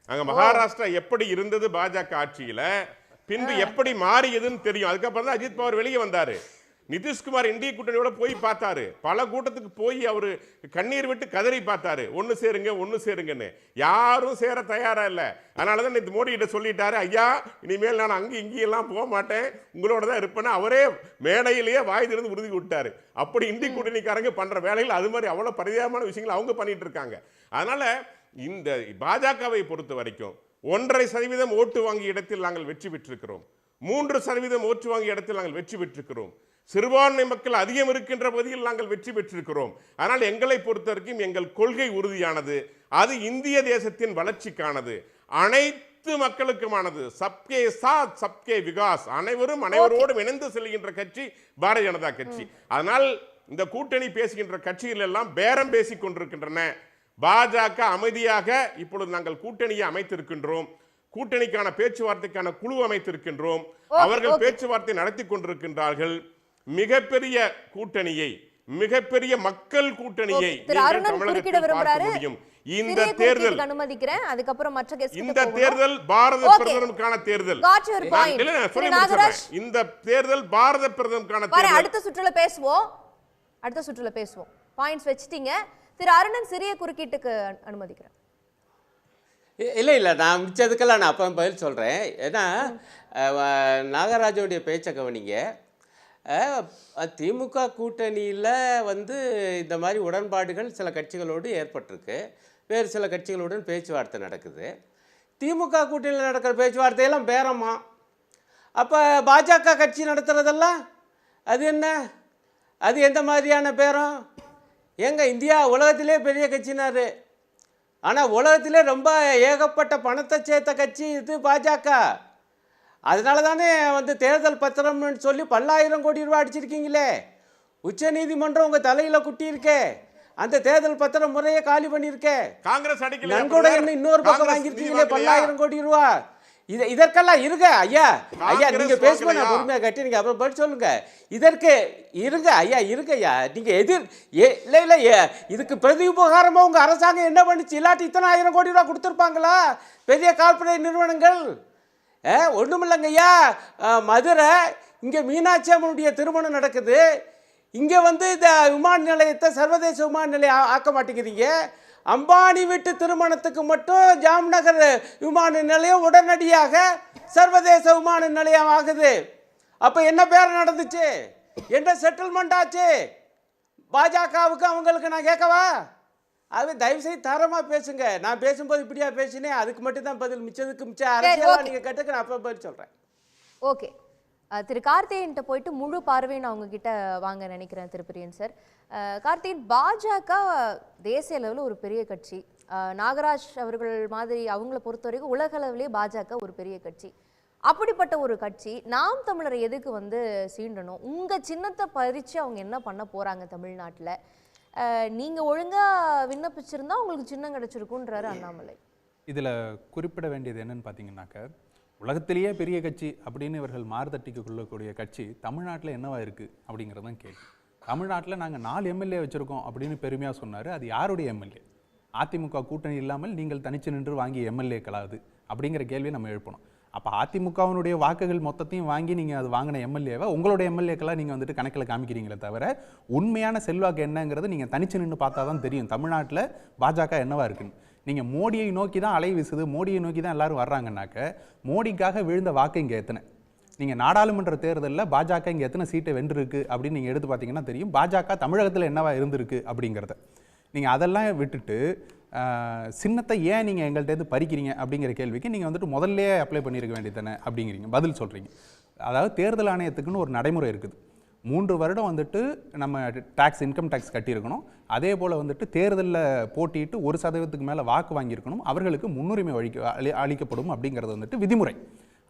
அங்க மகாராஷ்டிரா எப்படி இருந்தது பாஜக ஆட்சியில, பின்பு எப்படி மாறியதுன்னு தெரியும். அதுக்கப்புறம் தான் அஜித் பவார் வெளியே வந்தாரு. நிதிஷ்குமார் இந்திய கூட்டணியோட போய் பார்த்தாரு, பல கூட்டத்துக்கு போய் அவரு கண்ணீர் விட்டு கதறி பார்த்தாரு, ஒன்று சேருங்கன்னு. யாரும் சேர தயாரா இல்லை. அதனால தான் மோடி கிட்ட சொல்லிட்டாரு, ஐயா இனிமேல் நான் அங்கே இங்கெல்லாம் போக மாட்டேன், உங்களோட தான் இருப்பேன்னு அவரே மேடையிலேயே வாய் திறந்து உறுதி விட்டாரு. அப்படி இந்திய கூட்டணிக்காரங்க பண்ற வேலைகள் அது மாதிரி அவ்வளவு பரிதாபமான விஷயங்கள் அவங்க பண்ணிட்டு இருக்காங்க. அதனால இந்த பாஜகவை பொறுத்த வரைக்கும் 1.5% ஓட்டு வாங்கிய இடத்தில் நாங்கள் வெற்றி பெற்றிருக்கிறோம். 3% ஓட்டு வாங்கிய இடத்தில் நாங்கள் வெற்றி பெற்றிருக்கிறோம். சிறுபான்மை மக்கள் அதிகம் இருக்கின்ற பகுதியில் நாங்கள் வெற்றி பெற்றிருக்கிறோம். ஆனால் எங்களை பொறுத்த வரைக்கும் எங்கள் கொள்கை உறுதியானது. அது இந்திய தேசத்தின் வளர்ச்சிக்கானது, அனைத்து மக்களுக்குமானது. சப்கே சாத் சப்கே விகாஸ், அனைவரோடும் இணைந்து செல்கின்ற கட்சி பாரதிய ஜனதா கட்சி. அதனால் இந்த கூட்டணி பேசுகின்ற கட்சிகள் எல்லாம் பேரம் பேசிக் கொண்டிருக்கின்றன. பாஜக அமைதியாக இப்பொழுது நாங்கள் கூட்டணியை அமைத்திருக்கின்றோம். கூட்டணிக்கான பேச்சுவார்த்தைக்கான குழு அமைத்திருக்கின்றோம். அவர்கள் பேச்சுவார்த்தை நடத்தி கொண்டிருக்கின்றார்கள். மிகப்பெரிய கூட்டணியை, மிகப்பெரிய மக்கள் கூட்டணியை இந்த தேர்தல் அனுமதிக்கிறேன். அதுக்கப்புறம் மற்ற இந்த தேர்தல் பாரத பிரதமருக்கான தேர்தல். இந்த தேர்தல் பாரத பிரதமருக்கான தேர்தல். அடுத்த சுற்றுல பேசுவோம். பாயிண்ட்ஸ் வச்சிட்டீங்க. திரு அருணன் சிறிய குறுக்கீட்டுக்கு அனுமதிக்கிறேன். இல்லை நான் மிச்சதுக்கெல்லாம் நான் அப்போ பதில் சொல்கிறேன். ஏன்னா நாகராஜனுடைய பேச்சை கவனிங்க. திமுக கூட்டணியில் இந்த மாதிரி உடன்பாடுகள் சில கட்சிகளோடு ஏற்பட்டிருக்கு, வேறு சில கட்சிகளுடன் பேச்சுவார்த்தை நடக்குது. திமுக கூட்டணியில் நடக்கிற பேச்சுவார்த்தையெல்லாம் பேரமா? அப்போ பாஜக கட்சி நடத்துகிறதெல்லாம் அது என்ன? அது எந்த மாதிரியான பேரம்? இந்தியா உலகத்திலே பெரிய கட்சினாரு, ஆனால் உலகத்திலே ரொம்ப ஏகப்பட்ட பணத்தை சேர்த்த கட்சி இது பாஜக. அதனால தானே தேர்தல் பத்திரம்னு சொல்லி பல்லாயிரம் கோடி ரூபாய் அடிச்சிருக்கீங்களே. உச்ச நீதிமன்றம் உங்க தலையில குட்டி இருக்கே. அந்த தேர்தல் பத்திரம் முறையை காலி பண்ணிருக்கே. காங்கிரஸ் அடிக்கல, நன்கொடை இன்னொரு பக்கம் வாங்கிருக்கீங்களே பல்லாயிரம் கோடி ரூபாய். இதற்கெல்லாம் இருங்க ஐயா. நீங்க பேசுவோம், நான் பொறுமையா கட்டி நீங்க அப்புறம் பதில் சொல்லுங்க. இதற்கு இருங்க ஐயா, நீங்க இல்ல இதுக்கு பிரதி உபகாரமா உங்க அரசாங்கம் என்ன பண்ணுச்சு? இல்லாட்டி இத்தனை ஆயிரம் கோடி ரூபாய் கொடுத்துருப்பாங்களா பெரிய கார்பரேட் நிறுவனங்கள்? ஒண்ணுமில்லைங்க ஐயா. மதுரை இங்க மீனாட்சி அம்மனுடைய திருமணம் நடக்குது. இங்க இந்த விமான நிலையத்தை சர்வதேச விமான நிலையம் ஆக்க மாட்டேங்கிறீங்க. அம்பானி வீட்டு திருமணத்துக்கு மட்டும் ஜாம்நகர் விமான நிலையம் உடனடியாக சர்வதேச விமான நிலையம் ஆகுது. அப்ப என்ன பேர் நடந்துச்சு? என்ன செட்டில்மெண்ட் ஆச்சு? பாஜகவுக்கு அவங்களுக்கு நான் கேட்கவா? அது தயவுசெய்து தரமா பேசுங்க. நான் பேசும்போது இப்படியா பேசினேன், அதுக்கு மட்டும் தான் பதில். மிச்சதுக்கு மிச்ச அரசியலா நீங்க கேட்டுக்க, நான் அப்ப பதில் சொல்றேன். ஓகே, திரு கார்த்திகேயன்ட்ட போயிட்டு முழு பார்வையை நான் உங்ககிட்ட வாங்க நினைக்கிறேன். திரு பிரியன் சார், கார்த்திகேயன், பாஜக தேசிய அளவில் ஒரு பெரிய கட்சி. நாகராஜ் அவர்கள் மாதிரி அவங்கள பொறுத்த வரைக்கும் உலக அளவிலே பாஜக ஒரு பெரிய கட்சி. அப்படிப்பட்ட ஒரு கட்சி நாம் தமிழரை எதுக்கு சீண்டணும்? உங்க சின்னத்தை பறிச்சு அவங்க என்ன பண்ண போறாங்க தமிழ்நாட்டில்? நீங்க ஒழுங்கா விண்ணப்பிச்சிருந்தா உங்களுக்கு சின்னம் கிடைச்சிருக்குன்றாரு அண்ணாமலை. இதுல குறிப்பிட வேண்டியது என்னன்னு பாத்தீங்கன்னாக்க, உலகத்திலேயே பெரிய கட்சி அப்படின்னு இவர்கள் மார்தட்டிக்கு கொள்ளக்கூடிய கட்சி தமிழ்நாட்டில் என்னவா இருக்கு அப்படிங்கிறது தான் கேள்வி. தமிழ்நாட்டில் நாங்கள் 4 எம்எல்ஏ வச்சுருக்கோம் அப்படின்னு பெருமையாக சொன்னார். அது யாருடைய எம்எல்ஏ? அதிமுக கூட்டணி இல்லாமல் நீங்கள் தனிச்சு நின்று வாங்கிய எம்எல்ஏக்களாது அப்படிங்கிற கேள்வியை நம்ம எழுப்பணும். அப்போ அதிமுகவினுடைய வாக்குகள் மொத்தத்தையும் வாங்கி நீங்கள் அது வாங்கின எம்எல்ஏவை உங்களுடைய எம்எல்ஏக்கெல்லாம் நீங்கள் கணக்கில் காமிக்கிறீங்களே தவிர உண்மையான செல்வாக்கு என்னங்கிறது நீங்கள் தனிச்சு நின்று பார்த்தா தான் தெரியும் தமிழ்நாட்டில் பாஜக என்னவா இருக்குன்னு. நீங்கள் மோடியை நோக்கி தான் அலை வீசுது, மோடியை நோக்கி தான் எல்லாரும் வர்றாங்கன்னாக்க மோடிக்காக விழுந்த வாக்கு இங்கே எத்தனை? நீங்கள் நாடாளுமன்ற தேர்தலில் பாஜக இங்கே எத்தனை சீட்டை வென்றிருக்கு அப்படின்னு நீங்கள் எடுத்து பார்த்தீங்கன்னா தெரியும். பாஜக தமிழகத்தில் என்னவா இருந்திருக்கு அப்படிங்கிறத நீங்கள் அதெல்லாம் விட்டுட்டு சின்னத்தை ஏன் நீங்கள் எங்கள்கிட்ட பறிக்கிறீங்க அப்படிங்கிற கேள்விக்கு நீங்கள் முதல்லே அப்ளை பண்ணியிருக்க வேண்டியதானே அப்படிங்கிறீங்க, பதில் சொல்கிறீங்க. அதாவது தேர்தல் ஆணையத்துக்குன்னு ஒரு நடைமுறை இருக்குது. 3 வருடம் நம்ம இன்கம் டேக்ஸ் கட்டியிருக்கணும். அதே போல் தேர்தலில் போட்டிட்டு 1% மேலே வாக்கு வாங்கியிருக்கணும். அவர்களுக்கு முன்னுரிமை அளிக்கப்படும் அப்படிங்கிறது விதிமுறை.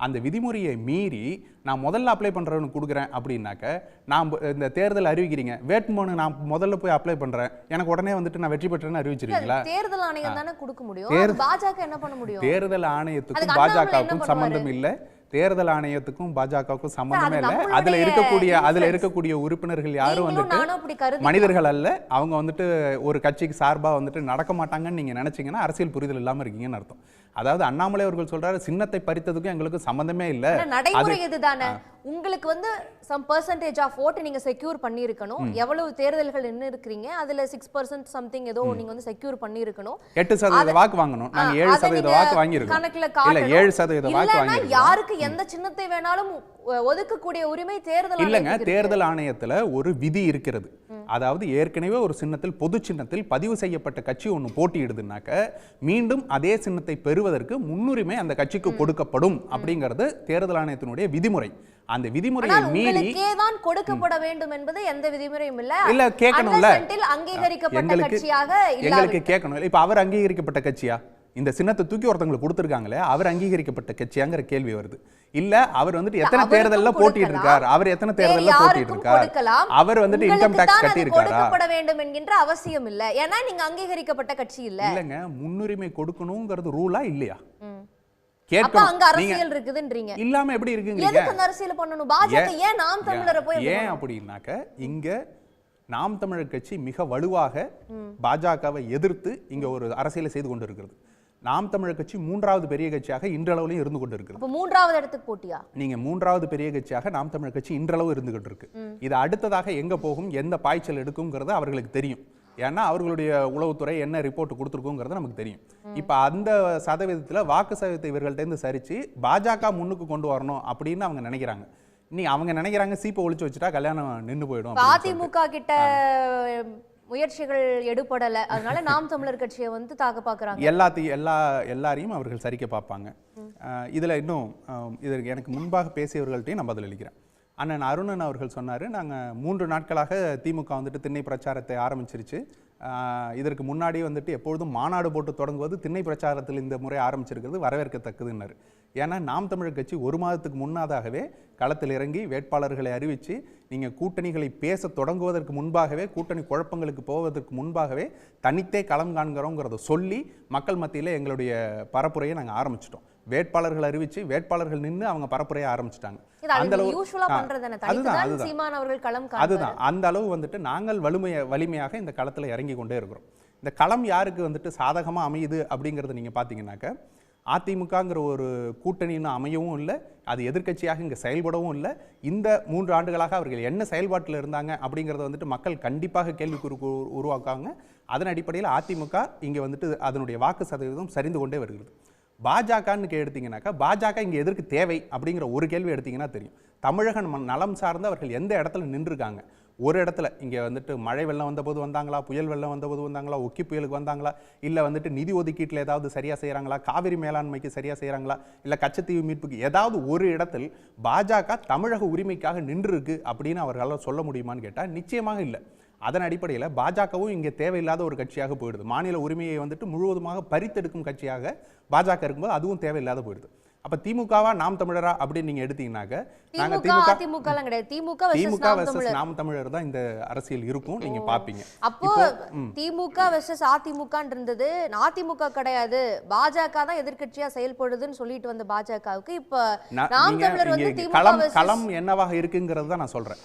அந்த விதிமுறையை மீறி நான் முதல்ல அப்ளை பண்ணுறவனுக்கு கொடுக்குறேன் அப்படின்னாக்க, நான் இந்த தேர்தல் அறிவிக்கிறீங்க, வேட்புமனு நான் முதல்ல போய் அப்ளை பண்ணுறேன், எனக்கு உடனே நான் வெற்றி பெற்றேன்னு அறிவிச்சிருக்கீங்களா? தேர்தல் ஆணையம் தானே கொடுக்க முடியும். பாஜக என்ன பண்ண முடியும்? தேர்தல் ஆணையத்துக்கும் பாஜகவுக்கும் சம்பந்தம் இல்லை. தேர்தல் ஆணையத்துக்கும் பாஜகவுக்கும் சம்பந்தமே இல்லை. அதுல இருக்கக்கூடிய உறுப்பினர்கள் யாரும் மனிதர்கள் அல்ல. அவங்க ஒரு கட்சிக்கு சார்பா நடக்க மாட்டாங்கன்னு நீங்க நினைச்சீங்கன்னா அரசியல் புரிதல் இல்லாம இருக்கீங்கன்னு அர்த்தம். அதாவது அண்ணாமலை அவர்கள் சொல்றாரு சின்னத்தை பறித்ததுக்கும் எங்களுக்கு சம்பந்தமே இல்லை. நடைமுறை இதுதானே. உங்களுக்கு வந்து சம் பெர்சன்டேஜ் ஆஃப் ஓட்டு நீங்க செக்யூர் பண்ணியிருக்கணும். எவ்வளவு தேர்தல்கள் நின்று இருக்கிறீங்க அதுல 6% சம்திங் ஏதோ நீங்க வந்து செக்யூர் பண்ணியிருக்கணும். 8% வாக்கு வாங்கணும். நாங்க 7% வாக்கு வாங்கியிருக்கோம். கணக்குல இல்ல 7% வாக்கு வாங்கியிருக்கோம். யாருக்கு எந்த சின்னத்தை வேணாலும் ஒதுக்கக்கூடிய உரிமை தேர்தல் இல்லங்க. தேர்தல் ஆணையத்துல ஒரு விதி இருக்கிறது. அதாவது ஏற்கனவே ஒரு சின்னத்தில் பொது சின்னத்தில் பதிவு செய்யப்பட்ட கட்சி ஒன்று போட்டியிடுதுனாக்க மீண்டும் அதே சின்னத்தை பெறுவதற்கு முன்னுரிமை அந்த கட்சிக்கு கொடுக்கப்படும் அப்படிங்கிறது தேர்தல் ஆணையத்தினுடைய விதிமுறை. அந்த விதிமுறையை மீறி தான் கொடுக்கப்பட வேண்டும் என்பது எந்த விதிமுறையும் இல்ல கேட்கணும்ல. அங்கீகரிக்கப்பட்ட கட்சியாக எங்களுக்கு கேட்கணும். இப்ப அவர் அங்கீகரிக்கப்பட்ட கட்சியா? இந்த சின்னத்தை தூக்கி ஒருத்தங்களுக்கு கொடுத்துருக்காங்களே அவர் அங்கீகரிக்கப்பட்ட கட்சியாங்கிற கேள்வி வருது. இல்ல அவர் வந்துட்டு எத்தனை தேர்தல்ல போட்டிட்டு இருக்கார், அவர் எத்தனை தேர்தல்ல போட்டிட்டு இருக்கார், அவர் வந்துட்டு இன்கம் டாக்ஸ் கட்டி இருக்காரா? கொடுக்கப்பட வேண்டும் என்கின்ற அவசியம் இல்ல. ஏன்னா நீங்க அங்கீகரிக்கப்பட்ட கட்சி இல்ல. இல்லங்க, முன்னுரிமை கொடுக்கணும்ங்கிறது ரூலா இல்லையா? அப்ப அங்க அரசியல் இருக்குதுன்றீங்க. இல்லாம எப்படி இருக்குங்க? எதுக்கு அந்த அரசியல் பண்ணணும்? பாஜக ஏன் நாம் தமிழரை போய் ஏன் அப்படின்னாக்க இங்க நாம் தமிழர் கட்சி மிக வலுவாக பாஜகவை எதிர்த்து இங்க ஒரு அரசியலை செய்து கொண்டு இருக்கிறது. நாம் தமிழர் கட்சி 3வது பெரிய கட்சியாக இன்றளவுலையும் இருந்து கொண்டு இருக்கிறது. அப்ப 3வது இடத்துக்கு போட்டியா? நீங்க 3வது பெரிய கட்சியாக நாம் தமிழர் கட்சி இன்றளவு இருந்துகிட்டு இருக்கு. இது அடுத்ததாக எங்க போகும், எந்த பாய்ச்சல் எடுக்கும்ங்கிறது அவர்களுக்கு தெரியும். ஏன்னா அவர்களுடைய உளவுத்துறை என்ன ரிப்போர்ட் கொடுத்துருக்குங்கிறது நமக்கு தெரியும். இப்ப அந்த சதவீதத்துல வாக்கு சதவீதத்தை இவர்கள்ட்ட இருந்து சரிச்சு பாஜக முன்னுக்கு கொண்டு வரணும் அப்படின்னு அவங்க நினைக்கிறாங்க. நீ அவங்க நினைக்கிறாங்க சீப்பை ஒழிச்சு வச்சுட்டா கல்யாணம் நின்று போயிடும். அதிமுக கிட்ட முயற்சிகள் எடுபடல, அதனால நாம் தமிழர் கட்சியை வந்து தாக்க பாக்குறாங்க. எல்லாரையும் அவர்கள் சரிக்க பார்ப்பாங்க. இதுல இன்னும் இதற்கு எனக்கு முன்பாக பேசியவர்கள்ட்டையும் நான் பதில் அளிக்கிறேன். அண்ணன் அருணன் அவர்கள் சொன்னார், நாங்கள் 3 நாட்களாக திமுக வந்துட்டு திண்ணை பிரச்சாரத்தை ஆரம்பிச்சிருச்சு. இதற்கு முன்னாடி வந்துட்டு எப்பொழுதும் மாநாடு போட்டு தொடங்குவது திண்ணை பிரச்சாரத்தில் இந்த முறை ஆரம்பிச்சிருக்கிறது வரவேற்கத்தக்கதுன்னாரு. ஏன்னா நாம் தமிழர் கட்சி 1 மாதத்துக்கு முன்னதாகவே களத்தில் இறங்கி வேட்பாளர்களை அறிவித்து நீங்கள் கூட்டணிகளை பேச தொடங்குவதற்கு முன்பாகவே, கூட்டணி குழப்பங்களுக்கு போவதற்கு முன்பாகவே தனித்தே களம் காண்கிறோங்கிறத சொல்லி மக்கள் மத்தியில் எங்களுடைய பரப்புரையை நாங்கள் ஆரம்பிச்சிட்டோம். வேட்பாளர்கள் அறிவிச்சு வேட்பாளர்கள் நின்று அவங்க பரப்புரையை ஆரம்பிச்சிட்டாங்க. அதுதான் அந்த அளவு வந்துட்டு நாங்கள் வலிமையாக இந்த களத்தில் இறங்கி கொண்டே இருக்கிறோம். இந்த களம் யாருக்கு வந்துட்டு சாதகமாக அமையுது அப்படிங்கிறத நீங்கள் பார்த்தீங்கன்னாக்க அதிமுகங்கிற ஒரு கூட்டணின்னு அமையவும் இல்லை, அது எதிர்க்கட்சியாக இங்கே செயல்படவும் இல்லை. இந்த 3 ஆண்டுகளாக அவர்கள் என்ன செயல்பாட்டில் இருந்தாங்க அப்படிங்கிறத வந்துட்டு மக்கள் கண்டிப்பாக கேள்விக்குறி உருவாக்காங்க. அதன் அடிப்படையில் அதிமுக இங்கே வந்துட்டு அதனுடைய வாக்கு சதவீதம் சரிந்து கொண்டே வருகிறது. பாஜகன்னு எடுத்தீங்கன்னாக்கா பாஜக இங்கே எதற்கு தேவை அப்படிங்கிற ஒரு கேள்வி எடுத்தீங்கன்னா தெரியும். தமிழக நலம் சார்ந்து அவர்கள் எந்த இடத்துல நின்றுருக்காங்க? ஒரு இடத்துல இங்கே வந்துட்டு மழை வெள்ளம் வந்தபோது வந்தாங்களா, புயல் வெள்ளம் வந்தபோது வந்தாங்களா, ஒக்கி புயலுக்கு வந்தாங்களா, இல்லை வந்துட்டு நிதி ஒதுக்கீட்டில் ஏதாவது சரியாக செய்கிறாங்களா, காவிரி மேலாண்மைக்கு சரியாக செய்கிறாங்களா, இல்லை கச்சத்தீவு மீட்புக்கு ஏதாவது ஒரு இடத்தில் பாஜக தமிழக உரிமைக்காக நின்றுருக்கு அப்படின்னு அவர்களால் சொல்ல முடியுமான்னு கேட்டால் நிச்சயமாக இல்லை. அதன் அடிப்படையில் பாஜகவும் இங்கே தேவையில்லாத ஒரு கட்சியாக போயிடுது. மாநில உரிமையை வந்துட்டு முழுவதுமாக பறித்தெடுக்கும் கட்சியாக பாஜக இருக்கும்போது அதுவும் தேவையில்லாத போயிடுது. அப்ப திமுகவா நாம் தமிழரா அப்படின்னு நீங்க எடுத்தீங்கன்னாக்க நாங்க திமுக வெர்சஸ் நாம் தமிழர் தான் இந்த அரசியல் இருக்கும், நீங்க பாப்பீங்க. அப்போ திமுக வெர்சஸ் அதிமுக இருந்தது, அதிமுக கிடையாது பாஜக தான் எதிர்க்கட்சியா செயல்படுதுன்னு சொல்லிட்டு வந்த பாஜகவுக்கு இப்ப நாம் தமிழர் வந்து திமுக களம் என்னவாக இருக்குங்கிறது தான் நான் சொல்றேன்.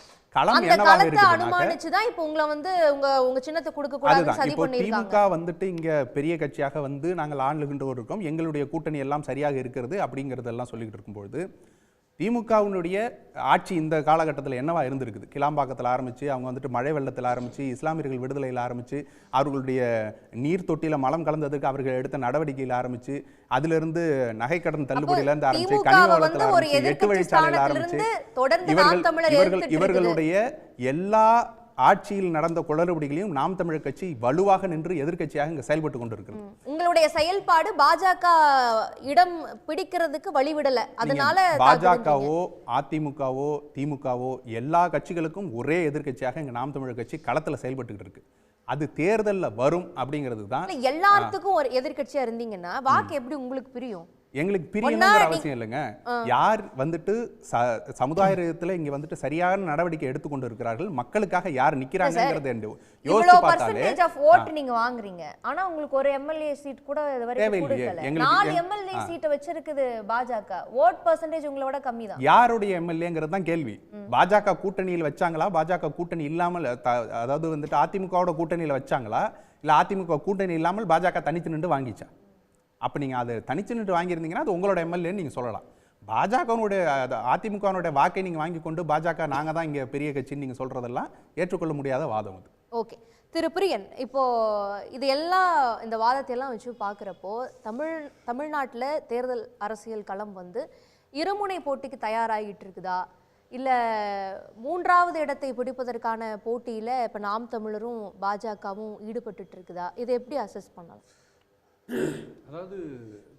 திமுக வந்துட்டு இங்க பெரிய கட்சியாக வந்து நாங்கள் ஆளுகின்றோர் இருக்கோம், எங்களுடைய கூட்டணி எல்லாம் சரியாக இருக்கிறது அப்படிங்கறதெல்லாம் சொல்லிட்டு இருக்கும்போது திமுகவினுடைய ஆட்சி இந்த காலகட்டத்தில் என்னவா இருந்திருக்குது? கிளாம்பாக்கத்தில் ஆரம்பிச்சு அவங்க வந்துட்டு மழை வெள்ளத்தில் ஆரம்பிச்சு இஸ்லாமியர்கள் விடுதலையில் ஆரம்பிச்சு அவர்களுடைய நீர் தொட்டியில மலம் கலந்ததுக்கு அவர்கள் எடுத்த நடவடிக்கையில் ஆரம்பிச்சு அதிலிருந்து நகைக்கடன் தள்ளுபடியில இருந்து ஆரம்பிச்சு கனிம வளத்தில் ஆரம்பிச்சு 8 வழிச்சாலையில் ஆரம்பிச்சு இவர்களுடைய எல்லா ஆட்சியில் நடந்த குளறுபடிகளையும் நாம் தமிழர் கட்சி வலுவாக நின்று எதிர்க்கட்சியாக இங்க செயல்பட்டு கொண்டிருக்கிறது. உங்களுடைய செயல்பாடு பாஜக இடம் பிடிக்கிறதுக்கு வழிவிடல. அதனால பாஜகவோ அதிமுகவோ திமுகவோ எல்லா கட்சிகளுக்கும் ஒரே எதிர்க்கட்சியாக இங்க நாம் தமிழர் கட்சி களத்துல செயல்பட்டு இருக்கு. அது தேர்தல்ல வரும் அப்படிங்கிறது தான். எல்லாத்துக்கும் ஒரு எதிர்க்கட்சியா இருந்தீங்கன்னா வாக்கு எப்படி உங்களுக்கு பிரியும்? எங்களுக்கு பிரியணுங்கிற அவசியம் இல்லைங்க. யார் வந்துட்டு சமுதாயத்துல இங்க வந்துட்டு சரியான நடவடிக்கை எடுத்துக்கொண்டு இருக்கிறார்கள், மக்களுக்காக யார் நிக்கிறாங்கங்கறது யோசிச்சு பார்த்தாலே நீங்க வாங்குறீங்க. ஆனா உங்களுக்கு ஒரு எம்எல்ஏ சீட் கூட இதுவரைக்கும் கொடுக்கல. 4 எம்எல்ஏ சீட் வச்சிருக்குது பாஜக. ஓட் பெர்சன்டேஜ் உங்களோட கம்மி தான். யாருடைய எம்எல்ஏங்கிறது தான் கேள்வி. பாஜக கூட்டணியில் வச்சாங்களா, பாஜக கூட்டணி இல்லாமல் அதாவது வந்துட்டு அதிமுகவோட கூட்டணியில வச்சாங்களா, இல்ல அதிமுக கூட்டணி இல்லாமல் பாஜக தனித்து நின்று வாங்கிச்சா? அப்போ நீங்கள் அதை தனிச்சு நின்று வாங்கியிருந்தீங்கன்னா அது உங்களோட எம்எல்ஏன்னு நீங்கள் சொல்லலாம். பாஜகனுடைய அதிமுகனுடைய வாக்கை நீங்கள் வாங்கி கொண்டு பாஜக நாங்கள் தான் இங்கே பெரிய கட்சின்னு நீங்கள் சொல்கிறதெல்லாம் ஏற்றுக்கொள்ள முடியாத வாதம் அது. ஓகே திரு பிரியன், இப்போ இது எல்லாம் இந்த வாதத்தை எல்லாம் வச்சு பார்க்குறப்போ தமிழ்நாட்டில் தேர்தல் அரசியல் களம் வந்து இருமுனை போட்டிக்கு தயாராகிட்டு இருக்குதா, இல்லை மூன்றாவது இடத்தை பிடிப்பதற்கான போட்டியில் இப்போ நாம் தமிழரும் பாஜகவும் ஈடுபட்டு இருக்குதா, இதை எப்படி அசஸ் பண்ணலாம்? அதாவது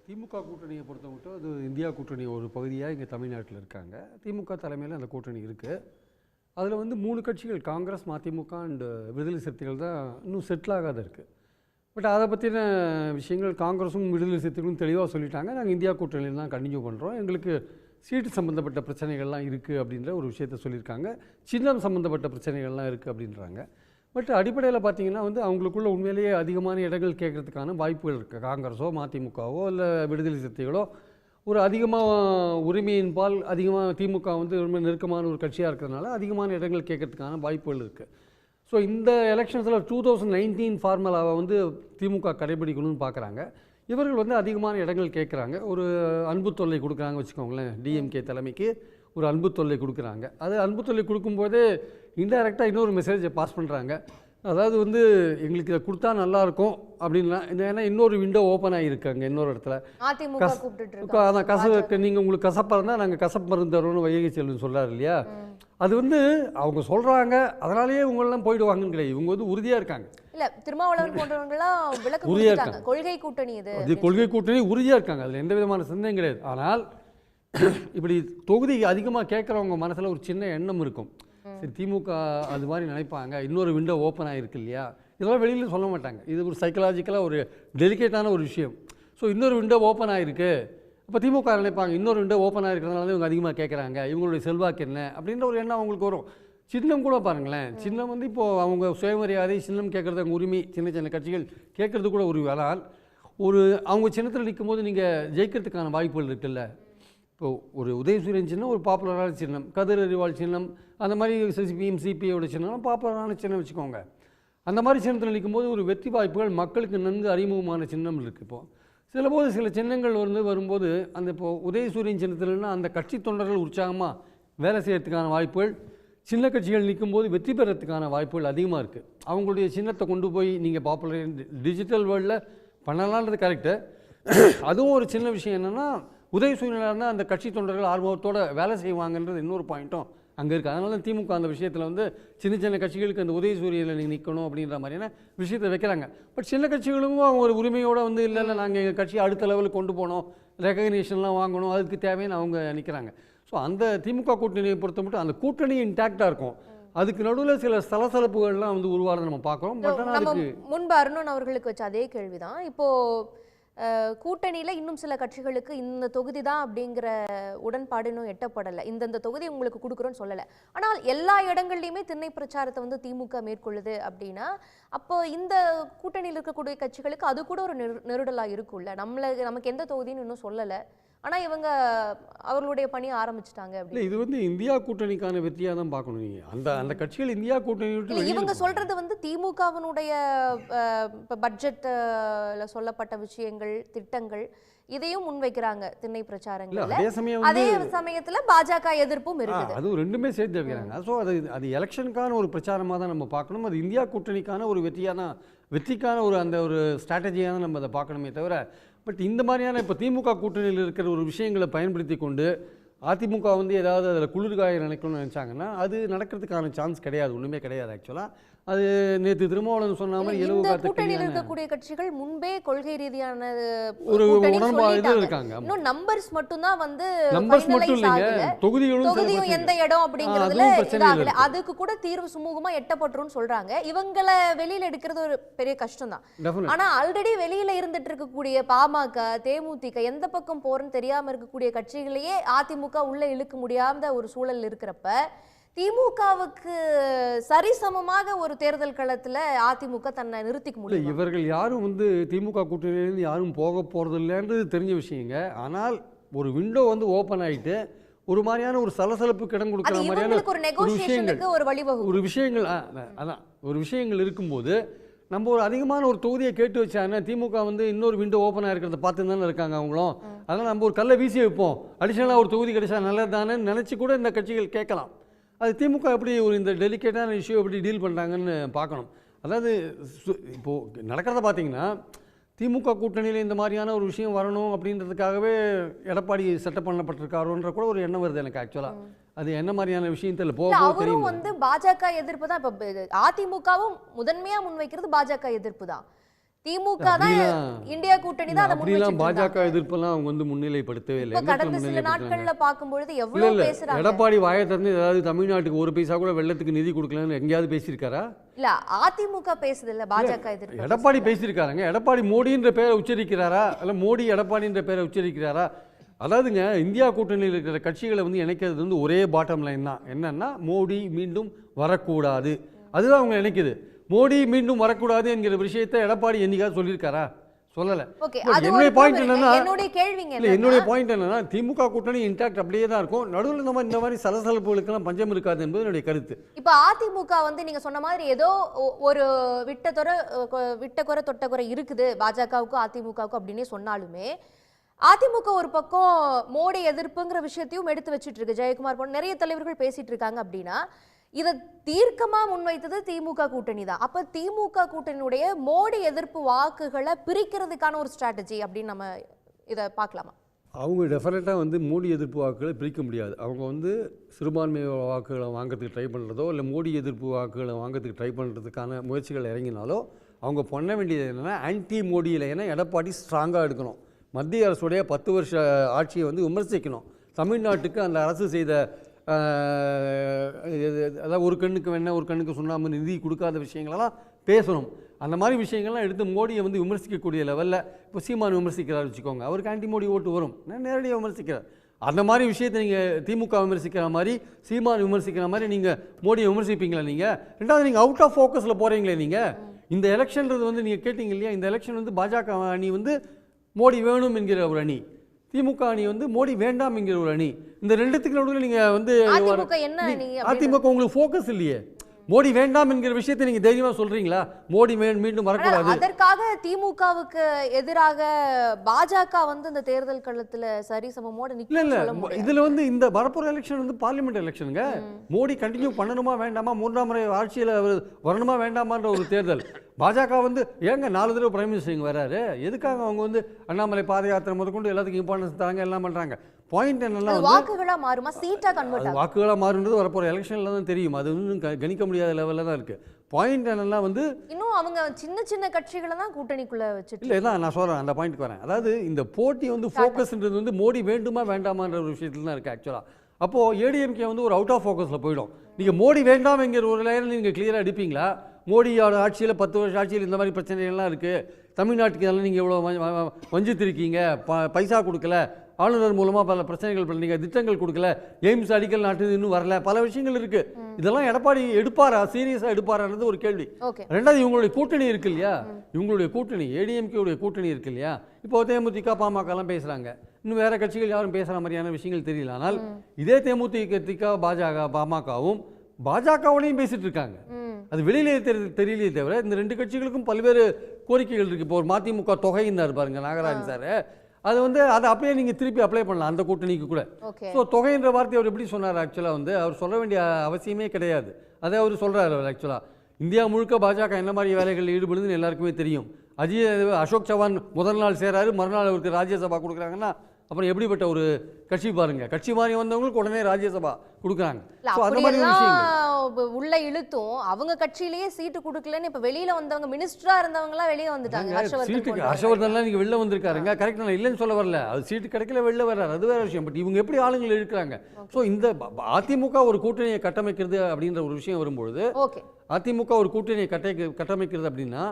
திமுக கூட்டணியை பொறுத்த மட்டும் அது இந்தியா கூட்டணி ஒரு பகுதியாக இங்கே தமிழ்நாட்டில் இருக்காங்க. திமுக தலைமையில் அந்த கூட்டணி இருக்குது. அதில் வந்து 3 கட்சிகள் காங்கிரஸ், மதிமுக அண்ட் விடுதலை சிறுத்தைகள் தான் இன்னும் செட்டில் ஆகாத இருக்குது. பட் அதை பற்றின விஷயங்கள் காங்கிரஸும் விடுதலை சிறுத்தைகளும் தெளிவாக சொல்லிட்டாங்க. நாங்கள் இந்தியா கூட்டணியில் தான் கண்டினியூ பண்ணுறோம், எங்களுக்கு சீட்டு சம்மந்தப்பட்ட பிரச்சனைகள்லாம் இருக்குது அப்படின்ற ஒரு விஷயத்த சொல்லியிருக்காங்க. சின்னம் சம்மந்தப்பட்ட பிரச்சனைகள்லாம் இருக்குது அப்படின்றாங்க. பட் அடிப்படையில் பார்த்திங்கன்னா வந்து அவங்களுக்குள்ள உண்மையிலேயே அதிகமான இடங்கள் கேட்குறதுக்கான வாய்ப்புகள் இருக்குது. காங்கிரஸோ மதிமுகவோ இல்லை விடுதலை சிறுத்தைகளோ ஒரு அதிகமாக உரிமையின் பால் அதிகமாக திமுக வந்து ரொம்ப நெருக்கமான ஒரு கட்சியாக இருக்கிறதுனால அதிகமான இடங்கள் கேட்கறதுக்கான வாய்ப்புகள் இருக்குது. ஸோ இந்த எலெக்ஷன்ஸில் 2019 ஃபார்முலாவை வந்து திமுக கடைபிடிக்கணும்னு பார்க்குறாங்க. இவர்கள் வந்து அதிகமான இடங்கள் கேட்குறாங்க. ஒரு அன்பு தொல்லை கொடுக்குறாங்க வச்சுக்கோங்களேன். டிஎம்கே தலைமைக்கு ஒரு அன்பு தொல்லை கொடுக்குறாங்க. அது அன்பு தொல்லை கொடுக்கும்போதே இன்டைரக்டாக இன்னொரு மெசேஜை பாஸ் பண்ணுறாங்க. அதாவது வந்து எங்களுக்கு இதை கொடுத்தா நல்லாயிருக்கும் அப்படின்னா, ஏன்னா இன்னொரு விண்டோ ஓப்பன் ஆகியிருக்காங்க இன்னொரு இடத்துல. அதான் கசப்பு, நீங்கள் உங்களுக்கு கசப்பாக இருந்தால் நாங்கள் கசப்பு மருந்து தரோன்னு வைகை செல்வன் சொல்கிறார் இல்லையா, அது வந்து அவங்க சொல்கிறாங்க அதனாலேயே இவங்கெல்லாம் போயிடுவாங்கன்னு கிடையாது. இவங்க வந்து உறுதியாக இருக்காங்க. இல்ல திருமாவளவன் போன்றவங்களாம் விளக்கம் கொடுத்தாங்க. கொள்கை கூட்டணி இது கொள்கை கூட்டணி உறுதியாக இருக்காங்க, அதில் எந்த விதமான சந்தேகம் கிடையாது. ஆனால் இப்படி தொகுதி அதிகமாக கேட்குறவங்க மனசில் ஒரு சின்ன எண்ணம் இருக்கும். சரி திமுக அது மாதிரி நினைப்பாங்க, இன்னொரு விண்டோ ஓப்பன் ஆகிருக்கு இல்லையா, இதெல்லாம் வெளியில் சொல்ல மாட்டாங்க. இது ஒரு சைக்கலாஜிக்கலாக ஒரு டெலிகேட்டான ஒரு விஷயம். ஸோ இன்னொரு விண்டோ ஓப்பன் ஆகிருக்கு, அப்போ திமுக நினைப்பாங்க இன்னொரு விண்டோ ஓப்பன் ஆகிருக்கிறதுனால தான் இவங்க அதிகமாக கேட்குறாங்க, இவங்களுடைய செல்வாக்கு என்ன அப்படின்ற ஒரு எண்ணம் அவங்களுக்கு வரும். சின்னம் கூட பாருங்களேன், சின்னம் வந்து இப்போது அவங்க சுயமரியாதை சின்னம் கேட்குறது அவங்க உரிமை, சின்ன சின்ன கட்சிகள் கேட்குறது கூட ஒரு ஆனால் அவங்க சின்னத்தில் நிற்கும் போது நீங்கள் ஜெயிக்கிறதுக்கான வாய்ப்புகள் இருக்குல்ல. இப்போது ஒரு உதயசூரியன் சின்னம் ஒரு பாப்புலரான சின்னம், கதிர் அறிவாள் சின்னம், அந்த மாதிரி சிபிஎம் சிபிஐயோட சின்னம் பாப்புலரான சின்னம் வச்சுக்கோங்க. அந்த மாதிரி சின்னத்தில் நிற்கும்போது ஒரு வெற்றி வாய்ப்புகள் மக்களுக்கு நன்கு அறிமுகமான சின்னம் இருக்குது. இப்போது சில சின்னங்கள் வரும்போது அந்த இப்போது உதயசூரியன் சின்னத்தில்னா அந்த கட்சி தொண்டர்கள் உற்சாகமாக வேலை செய்கிறதுக்கான வாய்ப்புகள், சின்ன கட்சிகள் நிற்கும்போது வெற்றி பெறத்துக்கான வாய்ப்புகள் அதிகமாக இருக்குது. அவங்களுடைய சின்னத்தை கொண்டு போய் நீங்கள் பாப்புலர் டிஜிட்டல் வேர்ல்டில் பண்ணலான்றது கரெக்டு. அதுவும் ஒரு சின்ன விஷயம் என்னென்னா, உதயசூரியனாக இருந்தால் அந்த கட்சி தொண்டர்கள் ஆர்வத்தோடு வேலை செய்வாங்கன்றது இன்னொரு பாயிண்ட்டும் அங்கே இருக்குது. அதனால திமுக அந்த விஷயத்தில் வந்து சின்ன சின்ன கட்சிகளுக்கு அந்த உதயசூரியனில் நீங்கள் நிற்கணும் அப்படின்ற மாதிரியான விஷயத்தை வைக்கிறாங்க. பட் சின்ன கட்சிகளுக்கும் அவங்க ஒரு உரிமையோடு வந்து இல்லை நாங்கள் எங்கள் கட்சியை அடுத்த லெவலுக்கு கொண்டு போகணும், ரெகக்னேஷன்லாம் வாங்கணும், அதுக்கு தேவைன்னு அவங்க நிற்கிறாங்க. ஸோ அந்த திமுக கூட்டணியை பொறுத்த மட்டும் அந்த கூட்டணி இன்டாக்டாக இருக்கும். அதுக்கு நடுவில் சில சலசலப்புகள்லாம் வந்து உருவாக நம்ம பார்க்குறோம். பட் ஆனால் முன்பு அருணன் அவர்களுக்கு வச்ச அதே கேள்விதான். இப்போது கூட்டணியில் இன்னும் சில கட்சிகளுக்கு இந்த தொகுதி தான் அப்படிங்கிற உடன்பாடு இன்னும் எட்டப்படலை, இந்தந்த தொகுதி உங்களுக்கு கொடுக்குறோன்னு சொல்லலை. ஆனால் எல்லா இடங்கள்லையுமே திண்ணை பிரச்சாரத்தை வந்து திமுக மேற்கொள்ளுது அப்படின்னா அப்போ இந்த கூட்டணியில் இருக்கக்கூடிய கட்சிகளுக்கு அது கூட ஒரு நெருடலாக இருக்கும்ல. நமக்கு எந்த தொகுதின்னு இன்னும் சொல்லலை, ஆனால் இவங்க அவர்களுடைய பணியை ஆரம்பிச்சிட்டாங்க. இல்லை, இது வந்து இந்தியா கூட்டணிக்கான வெற்றியாக தான் பார்க்கணும். நீங்கள் அந்த கட்சிகள் இந்தியா கூட்டணி இவங்க சொல்றது வந்து திமுகவினுடைய பட்ஜெட்ல சொல்லப்பட்ட விஷயங்கள், திட்டங்கள் இதையும் முன்வைக்கிறாங்க திண்ணை பிரச்சாரங்கள்ல. அதே சமயத்துல பாஜக எதிர்ப்பும் இருக்குது. அது ரெண்டுமே சேர்த்து வைக்கிறாங்க. ஸோ அது எலெக்ஷனுக்கான ஒரு பிரச்சாரமாக தான் நம்ம பார்க்கணும். அது இந்தியா கூட்டணிக்கான ஒரு வெற்றிக்கான ஒரு ஸ்ட்ராட்டஜியாக தான் நம்ம அதை பார்க்கணுமே தவிர, பட் இந்த மாதிரியான இப்போ திமுக கூட்டணியில் இருக்கிற ஒரு விஷயங்களை பயன்படுத்தி கொண்டு அதிமுக வந்து ஏதாவது அதில் குளிர்காய நினைக்கணும்னு நினச்சாங்கன்னா அது நடக்கிறதுக்கான சான்ஸ் கிடையாது, ஒன்றுமே கிடையாது. ஆக்சுவலாக அது நேற்று திருமாவளவன் சொன்ன மாதிரி கூட்டணியில் இருக்கக்கூடிய கட்சிகள் முன்பே கொள்கை ரீதியான ஒரு உடன்பாடு இருக்காங்க. இன்னும் நம்பர்ஸ் மட்டும் தான் வந்து நம்பர்ஸ் மட்டும் இல்லைங்க, தொகுதியும் எந்த இடம் அப்படிங்கிறதுல அதுக்கு கூட தீர்வு சுமூகமா எட்டப்பட்டுருன்னு சொல்றாங்க. இவங்களை வெளியில எடுக்கிறது ஒரு பெரிய கஷ்டம் தான். ஆனா ஆல்ரெடி வெளியில இருந்துட்டு இருக்கக்கூடிய பாமக, தேமுதிக எந்த பக்கம் போறன்னு தெரியாம இருக்கக்கூடிய கட்சிகளையே அதிமுக உள்ள இழுக்க முடியாத ஒரு சூழல் இருக்கிறப்ப திமுகவுக்கு சரிசமமாக ஒரு தேர்தல் களத்துல அதிமுக தன்னை நிறுத்திக்க முடியும். இவர்கள் யாரும் வந்து திமுக கூட்டணியிலிருந்து யாரும் போக போறது இல்லைன்றது தெரிஞ்ச விஷயங்க. ஆனால் ஒரு விண்டோ வந்து ஓபன் ஆயிட்டு ஒரு மாதிரியான ஒரு சலசலப்புக்கு இடம் கொடுக்குற மாதிரியான ஒரு விஷயங்கள் இருக்கும்போது நம்ம ஒரு அதிகமான ஒரு தொகுதியை கேட்டு வச்சாங்கன்னா திமுக வந்து இன்னொரு விண்டோ ஓப்பனாக இருக்கிறத பார்த்து தானே இருக்காங்க அவங்களும். அதனால் நம்ம ஒரு கல்லை வீசி வைப்போம், அடிஷ்னலாக ஒரு தொகுதி கிடைச்சா நல்லது தானே நினச்சி கூட இந்த கட்சிகள் கேட்கலாம். அது திமுக எப்படி ஒரு இந்த டெலிகேட்டான இஷ்யூ எப்படி டீல் பண்ணுறாங்கன்னு பார்க்கணும். அதாவது இப்போது நடக்கிறத பார்த்தீங்கன்னா திமுக கூட்டணியில் இந்த மாதிரியான ஒரு விஷயம் வரணும் அப்படின்றதுக்காகவே எடப்பாடி செட்டப் பண்ணப்பட்டிருக்காரோன்ற கூட ஒரு எண்ணம் வருது எனக்கு ஆக்சுவலாக. அது என்ன மாதிரியான விஷயம் தெரியல. அவரும் வந்து பாஜக எதிர்ப்பு தான். இப்ப அதிமுகவும் முதன்மையா முன்வைக்கிறது பாஜக எதிர்ப்பு தான். திமுக தான் இந்தியா கூட்டணி தான். அப்படிலாம் பாஜக எதிர்ப்பெல்லாம் அவங்க வந்து முன்னிலைப்படுத்தவே இல்லை. கடந்த சில நாட்கள்ல பார்க்கும்பொழுது எவ்வளவு பேசுறாங்க. எடப்பாடி வாயை திறந்து ஏதாவது தமிழ்நாட்டுக்கு ஒரு பைசா கூட வெள்ளத்துக்கு நிதி கொடுக்கலன்னு எங்கேயாவது பேசியிருக்காரா? இல்ல அதிமுக பேசுது இல்ல, பாஜக எதிர்ப்பு எடப்பாடி பேசியிருக்காருங்க. எடப்பாடி மோடின்ற பேரை உச்சரிக்கிறாரா இல்ல மோடி எடப்பாடின்ற பேரை உச்சரிக்கிறாரா? அதாவதுங்க இந்தியா கூட்டணியில் இருக்கிற கட்சிகளை வந்து இணைக்கிறது வந்து ஒரே பாட்டம் லைன் தான். என்னன்னா மோடி மீண்டும் வரக்கூடாது, அதுதான் அவங்க நினைக்குது. மோடி மீண்டும் வரக்கூடாது என்கிற விஷயத்தை எடப்பாடி என்னைக்காவது சொல்லியிருக்காரா? சொல்லலை. என்னுடைய பாயிண்ட் என்னன்னா என்னுடைய பாயிண்ட் என்னன்னா திமுக கூட்டணி இன்டாக்ட் அப்படியே தான் இருக்கும். நடுவில் நம்ம இந்த மாதிரி சலசலப்புகளுக்கெல்லாம் பஞ்சம் இருக்காது என்பது என்னுடைய கருத்து. இப்ப அதிமுக வந்து நீங்க சொன்ன மாதிரி ஏதோ ஒரு விட்ட குறை தொட்ட குறை இருக்குது பாஜகவுக்கும் அதிமுகவுக்கும் அப்படின்னே சொன்னாலுமே அதிமுக ஒரு பக்கம் மோடி எதிர்ப்புங்கிற விஷயத்தையும் எடுத்து வச்சுட்டு இருக்கு. ஜெயக்குமார் போன்ற நிறைய தலைவர்கள் பேசிட்டு இருக்காங்க. அப்படின்னா இதை தீர்க்கமா முன்வைத்தது திமுக கூட்டணி தான். அப்ப திமுக கூட்டணியுடைய மோடி எதிர்ப்பு வாக்குகளை பிரிக்கிறதுக்கான ஒரு ஸ்ட்ராட்டஜி அப்படின்னு நம்ம இதை பார்க்கலாமா? அவங்க டெஃபினட்டாக வந்து மோடி எதிர்ப்பு வாக்குகளை பிரிக்க முடியாது. அவங்க வந்து சிறுபான்மை வாக்குகளை வாங்கிறதுக்கு ட்ரை பண்ணுறதோ இல்லை மோடி எதிர்ப்பு வாக்குகளை வாங்கிறதுக்கு ட்ரை பண்ணுறதுக்கான முயற்சிகள் இறங்கினாலோ அவங்க பண்ண வேண்டியது என்னென்னா ஆன்டி மோடியில். ஏன்னா எடப்பாடி ஸ்ட்ராங்காக எடுக்கணும். மத்திய அரசுடைய 10 வருஷ ஆட்சியை வந்து விமர்சிக்கணும். தமிழ்நாட்டுக்கு அந்த அரசு செய்த அதாவது ஒரு கண்ணுக்கு வேணா ஒரு கண்ணுக்கு சுண்ணாம்பு நிதி கொடுக்காத விஷயங்களெல்லாம் பேசணும். அந்த மாதிரி விஷயங்கள்லாம் எடுத்து மோடியை வந்து விமர்சிக்கக்கூடிய லெவலில் இப்போ சீமான் விமர்சிக்கிறார் வச்சுக்கோங்க, அவருக்கு ஆன்டி மோடி ஓட்டு வரும். நேரடியாக விமர்சிக்கிறார். அந்த மாதிரி விஷயத்தை நீங்கள் திமுக விமர்சிக்கிற மாதிரி சீமான் விமர்சிக்கிற மாதிரி நீங்கள் மோடியை விமர்சிப்பீங்களா? நீங்கள் ரெண்டாவது நீங்கள் அவுட் ஆஃப் ஃபோக்கஸில் போகிறீங்களே. நீங்கள் இந்த எலெக்ஷன்றது வந்து நீங்கள் கேட்டிங்க இல்லையா, இந்த எலெக்ஷன் வந்து பாஜக அணி வந்து மோடி வேணும் என்கிற ஒரு அணி, திமுக அணி வந்து மோடி வேண்டாம் என்கிற ஒரு அணி. இந்த ரெண்டுத்துக்கு நடுவில் நீங்கள் வந்து அதிமுக உங்களுக்கு ஃபோக்கஸ் இல்லையே. மோடி வேண்டாம் என்கிற விஷயத்தை நீங்க தைரியமா சொல்றீங்களா? மோடி மீண்டும் வரக்கூடாது. அதற்காக திமுகவுக்கு எதிராக பாஜக வந்து இந்த தேர்தல் களத்துல சரிசமமோட நிக்கல. இதுல வந்து இந்த வரப்போற எலெக்ஷன் வந்து பார்லிமெண்ட் எலெக்ஷனுங்க. மோடி கண்டினியூ பண்ணணுமா வேண்டாமா, 3ஆம் முறை ஆட்சியில் வரணுமா வேண்டாமான்ற ஒரு தேர்தல். பாஜக வந்து ஏங்க 4 தடவை பிரைம் மினிஸ்டர் இங்கே வராரு, எதுக்காக அவங்க வந்து அண்ணாமலை பாத யாத்திரை முதற்கொண்டு எல்லாத்துக்கும் இம்பார்ட்டன்ஸ் தராங்க, எல்லாம் பண்றாங்க. பாயிண்ட் என்னன்னா வாக்குகளா மாறுமா, சீட்டா கன்வெர்ட் ஆகும்? வாக்குகளா மாறுன்றது வரப்போற எலெக்ஷன்ல தான் தெரியும். அது இன்னும் கணிக்க முடியாத லெவல்ல தான் இருக்கு. பாயிண்ட் என்னன்னா வந்து இன்னும் அவங்க சின்ன சின்ன கட்சிகளை தான் கூட்டணிக்குள்ள வச்சுட்டு இல்லை தான் நான் சொல்றேன், அந்த பாயிண்ட்க்கு வரேன். அதாவது இந்த போட்டி வந்து ஃபோக்கஸ்ன்றது வந்து மோடி வேண்டுமா வேண்டாமான்ற ஒரு விஷயத்துல தான் இருக்கு ஆக்சுவலா. அப்போ ஏடிஎம்கே வந்து ஒரு அவுட் ஆஃப் ஃபோக்கஸ்ல போயிடும். நீங்க மோடி வேண்டாம் என்கிற ஒரு லேயரில் நீங்க கிளியரா அடிப்பீங்களா? மோடியோட ஆட்சியில் 10 வருஷ ஆட்சியில் இந்த மாதிரி பிரச்சனைகள்லாம் இருக்குது, தமிழ்நாட்டுக்கு இதெல்லாம் நீங்கள் இவ்வளோ வஞ்சித்திருக்கீங்க, பைசா கொடுக்கல, ஆளுநர் மூலமாக பல பிரச்சனைகள் பண்ணீங்க, திட்டங்கள் கொடுக்கல, எய்ம்ஸ் அடிக்கல் நாட்டு இன்னும் வரல, பல விஷயங்கள் இருக்குது. இதெல்லாம் எடப்பாடி எடுப்பாரா, சீரியஸாக எடுப்பாரான்றது ஒரு கேள்வி. ரெண்டாவது இவங்களுடைய கூட்டணி இருக்கு இல்லையா, இவங்களுடைய கூட்டணி ஏடிஎம்கேவுடைய கூட்டணி இருக்கு இல்லையா. இப்போ தேமுதிக பாமகலாம் பேசுகிறாங்க, இன்னும் வேறு கட்சிகள் யாரும் பேசுகிற மாதிரியான விஷயங்கள் தெரியல. ஆனால் இதே தேமுதிக பாமகவும் பாஜகவோடையும் பேசிட்டு இருக்காங்க. அது வெளியிலே தெரியலையே தவிர இந்த 2 கட்சிகளுக்கும் பல்வேறு கோரிக்கைகள் இருக்குது. இப்போ ஒரு மதிமுக தொகையினார் பாருங்க நாகராஜன் சார், அது வந்து அதை அப்படியே நீங்கள் திருப்பி அப்ளை பண்ணலாம் அந்த கூட்டணிக்கு கூட. ஸோ தொகைன்ற வார்த்தை அவர் எப்படி சொன்னார்? ஆக்சுவலாக வந்து அவர் சொல்ல வேண்டிய அவசியமே கிடையாது. அதை அவர் சொல்கிறார். அவர் ஆக்சுவலாக இந்தியா முழுக்க பாஜக என்ன மாதிரி வேலைகளில் ஈடுபடுதுன்னு எல்லாருக்குமே தெரியும். அசோக் சவான் முதல் நாள் சேராரு, மறுநாள் அவருக்கு ராஜ்யசபா கொடுக்குறாங்கன்னா அப்புறம் எப்படிப்பட்ட ஒரு கட்சி பாருங்க. கட்சி மாறி வந்தவங்களுக்கு உடனே ராஜ்யசபா கொடுக்குறாங்க. உள்ள இழுத்தும் அவங்க கட்சியிலேயே சீட்டு கொடுக்கலன்னு இப்ப வெளியில வந்தவங்க மினிஸ்டரா இருந்தவங்க வெளியே வந்துட்டாங்க. ஹர்ஷவர்தன்லாம் நீங்க வெளில வந்திருக்காருங்க, கரெக்ட். நான் இல்லைன்னு சொல்ல வரல, அது சீட்டு கிடைக்கல வெளில வர்றாரு, அது வேற விஷயம். பட் இவங்க எப்படி ஆளுங்களை இழுக்கிறாங்க. ஸோ இந்த அதிமுக ஒரு கூட்டணியை கட்டமைக்கிறது அப்படின்ற ஒரு விஷயம் வரும்பொழுது, அதிமுக ஒரு கூட்டணியை கட்டமைக்கிறது அப்படின்னா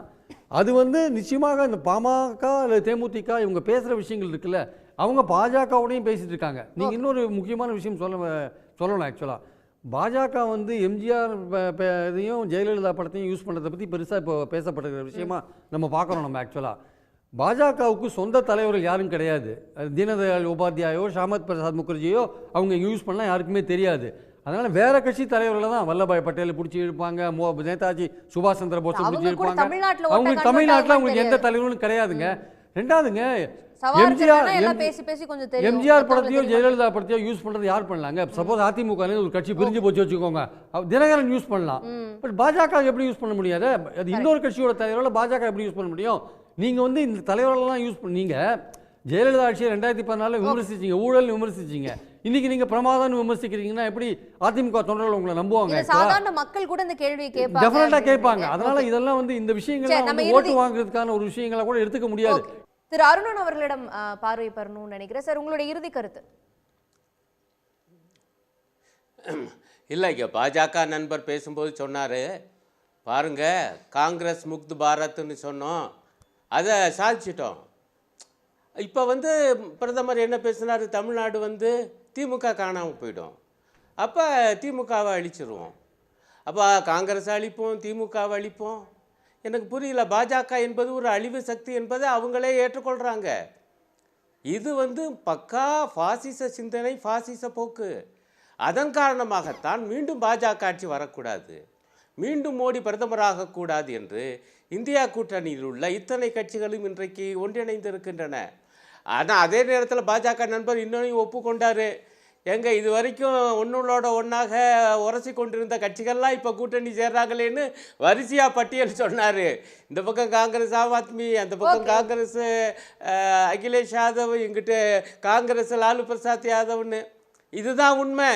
அது வந்து நிச்சயமாக இந்த பாமக அல்லது தேமுதிக இவங்க பேசுகிற விஷயங்கள் இருக்குல்ல, அவங்க பாஜகவோடையும் பேசிட்டு இருக்காங்க. நீங்கள் இன்னொரு முக்கியமான விஷயம் சொல்லணும். ஆக்சுவலாக பாஜக வந்து எம்ஜிஆர் இதையும் ஜெயலலிதா படத்தையும் யூஸ் பண்ணுறதை பற்றி பெருசாக இப்போ பேசப்படுகிற விஷயமா நம்ம பார்க்குறோம். நம்ம ஆக்சுவலாக பாஜகவுக்கு சொந்த தலைவர்கள் யாரும் கிடையாது. தீனதயாள் உபாத்யாயோ ஷாமத் பிரசாத் முகர்ஜியோ அவங்க யூஸ் பண்ணால் யாருக்குமே தெரியாது. அதனால் வேற கட்சி தலைவர்களை தான் வல்லபாய் பட்டேலை பிடிச்சி இழுப்பாங்க, நேதாஜி சுபாஷ் சந்திர போஸை பிடிச்சி இழுப்பாங்க. அவங்களுக்கு தமிழ்நாட்டில் அவங்களுக்கு எந்த தலைவர்களும் கிடையாதுங்க. ரெண்டாவதுங்க எம்ஜிஆர் படத்தையோ ஜெயலலிதா படத்தையோ யூஸ் பண்றது யார் பண்ணலாங்க? சப்போஸ் அதிமுக ஒரு கட்சி பிரிஞ்சு போச்சு வச்சுக்கோங்க, தினகரன் யூஸ் பண்ணலாம். பட் பாஜக எப்படி யூஸ் பண்ண முடியாது? அது இன்னொரு கட்சியோட தலைவர்கள் பாஜக எப்படி யூஸ் பண்ண முடியும்? நீங்க வந்து இந்த தலைவர்களெல்லாம் யூஸ் பண்ணீங்க. ஜெயலலிதா ஆட்சியை 2014 விமர்சிச்சீங்க, ஊழல் விமர்சிச்சீங்க. இன்னைக்கு நீங்க பிரமாதம் விமர்சிக்கிறீங்கன்னா எப்படி அதிமுக தொண்டர்கள் உங்களை நம்புவாங்க? சாதாரண மக்கள் கூட இந்த கேள்வியை கேட்பாங்க, டெஃபினட்டா கேட்பாங்க. அதனால இதெல்லாம் வந்து இந்த விஷயங்கள் ஓட்டு வாங்குறதுக்கான ஒரு விஷயங்களை கூட எடுத்துக்க முடியாது. திரு அருணன் அவர்களிடம் பார்வை பெறணும்னு நினைக்கிறேன் சார், உங்களுடைய இறுதி கருத்து. இல்லைங்க, பாஜக நண்பர் பேசும்போது சொன்னார், பாருங்க காங்கிரஸ் முக்து பாரத்னு சொன்னோம், அதை சாதிச்சிட்டோம். இப்போ வந்து பிரதமர் என்ன பேசினார், தமிழ்நாடு வந்து திமுக காணாமல் போயிடும், அப்போ திமுகவை அழிச்சிருவோம், அப்போ காங்கிரஸை அழிப்போம், திமுகவை அழிப்போம். எனக்கு புரியல. பாஜக என்பது ஒரு அழிவு சக்தி என்பதை அவங்களே ஏற்றுக்கொள்கிறாங்க. இது வந்து பக்கா பாசிச சிந்தனை, பாசிச போக்கு. அதன் காரணமாகத்தான் மீண்டும் பாஜக ஆட்சி வரக்கூடாது, மீண்டும் மோடி பிரதமராகக்கூடாது என்று இந்தியா கூட்டணியில் உள்ள இத்தனை கட்சிகளும் இன்றைக்கு ஒன்றிணைந்திருக்கின்றன. ஆனால் அதே நேரத்தில் பாஜக நண்பர் இன்னொன்று ஒப்புக்கொண்டார், எங்க இது வரைக்கும் ஒன்னோட ஒன்றாக உரசி கொண்டிருந்த கட்சிகள்லாம் இப்போ கூட்டணி சேர்றாங்களேன்னு வரிசையாக பட்டியல் சொன்னார். இந்த பக்கம் காங்கிரஸ் ஆம் ஆத்மி, அந்த பக்கம் காங்கிரஸ் அகிலேஷ் யாதவ், இங்கிட்டு காங்கிரஸ் லாலு பிரசாத் யாதவ்னு. இதுதான் உண்மை.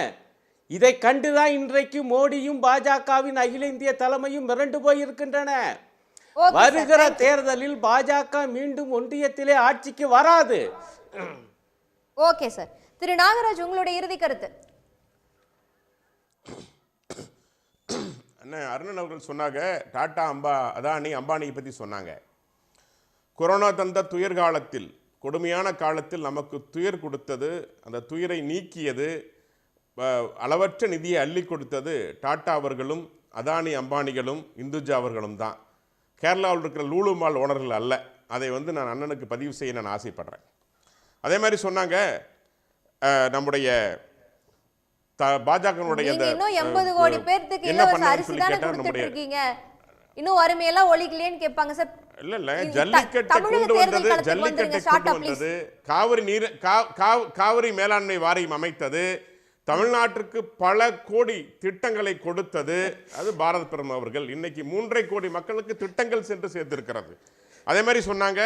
இதை கண்டுதான் இன்றைக்கு மோடியும் பாஜகவின் அகில இந்திய தலைமையும் மிரண்டு போய் இருக்கின்றன. வருகிற தேர்தலில் பாஜக மீண்டும் ஒன்றியத்திலே ஆட்சிக்கு வராது. Okay sir. திரு நாகராஜ், உங்களுடைய இறுதி கருத்து. அண்ணா அருணன் அவர்கள் சொன்னாங்க, டாடா அம்பானியை பற்றி சொன்னாங்க. கொரோனா தந்த துயர் காலத்தில், கொடுமையான காலத்தில் நமக்கு துயர் கொடுத்தது, அந்த துயரை நீக்கியது, அளவற்ற நிதியை அள்ளி கொடுத்தது டாடா அவர்களும் அதானி அம்பானிகளும் இந்துஜா அவர்களும் தான். கேரளாவில் இருக்கிற லூலு மால் ஓனர்கள் அல்ல. அதை வந்து நான் அண்ணனுக்கு பதிவு செய்ய நான் ஆசைப்படுறேன். அதே மாதிரி சொன்னாங்க, நம்முடைய பாஜகனுடைய இன்னும் 80 கோடி பேருக்கு இலவச அரிசி தான கொடுத்துட்டு இருக்கீங்க, இன்னும் வறுமையெல்லாம் ஒழிக்கலையேன்னு கேட்பாங்க சார். இல்ல ஜல்லிக்கட்டை கொண்டு வந்தது, காவிரி மேலாண்மை வாரியம் அமைத்தது, தமிழ்நாட்டிற்கு பல கோடி திட்டங்களை கொடுத்தது அது பாரத பிரதமர் அவர்கள். இன்னைக்கு 3.5 கோடி மக்களுக்கு திட்டங்கள் சென்று சேர்த்திருக்கிறது. அதே மாதிரி சொன்னாங்க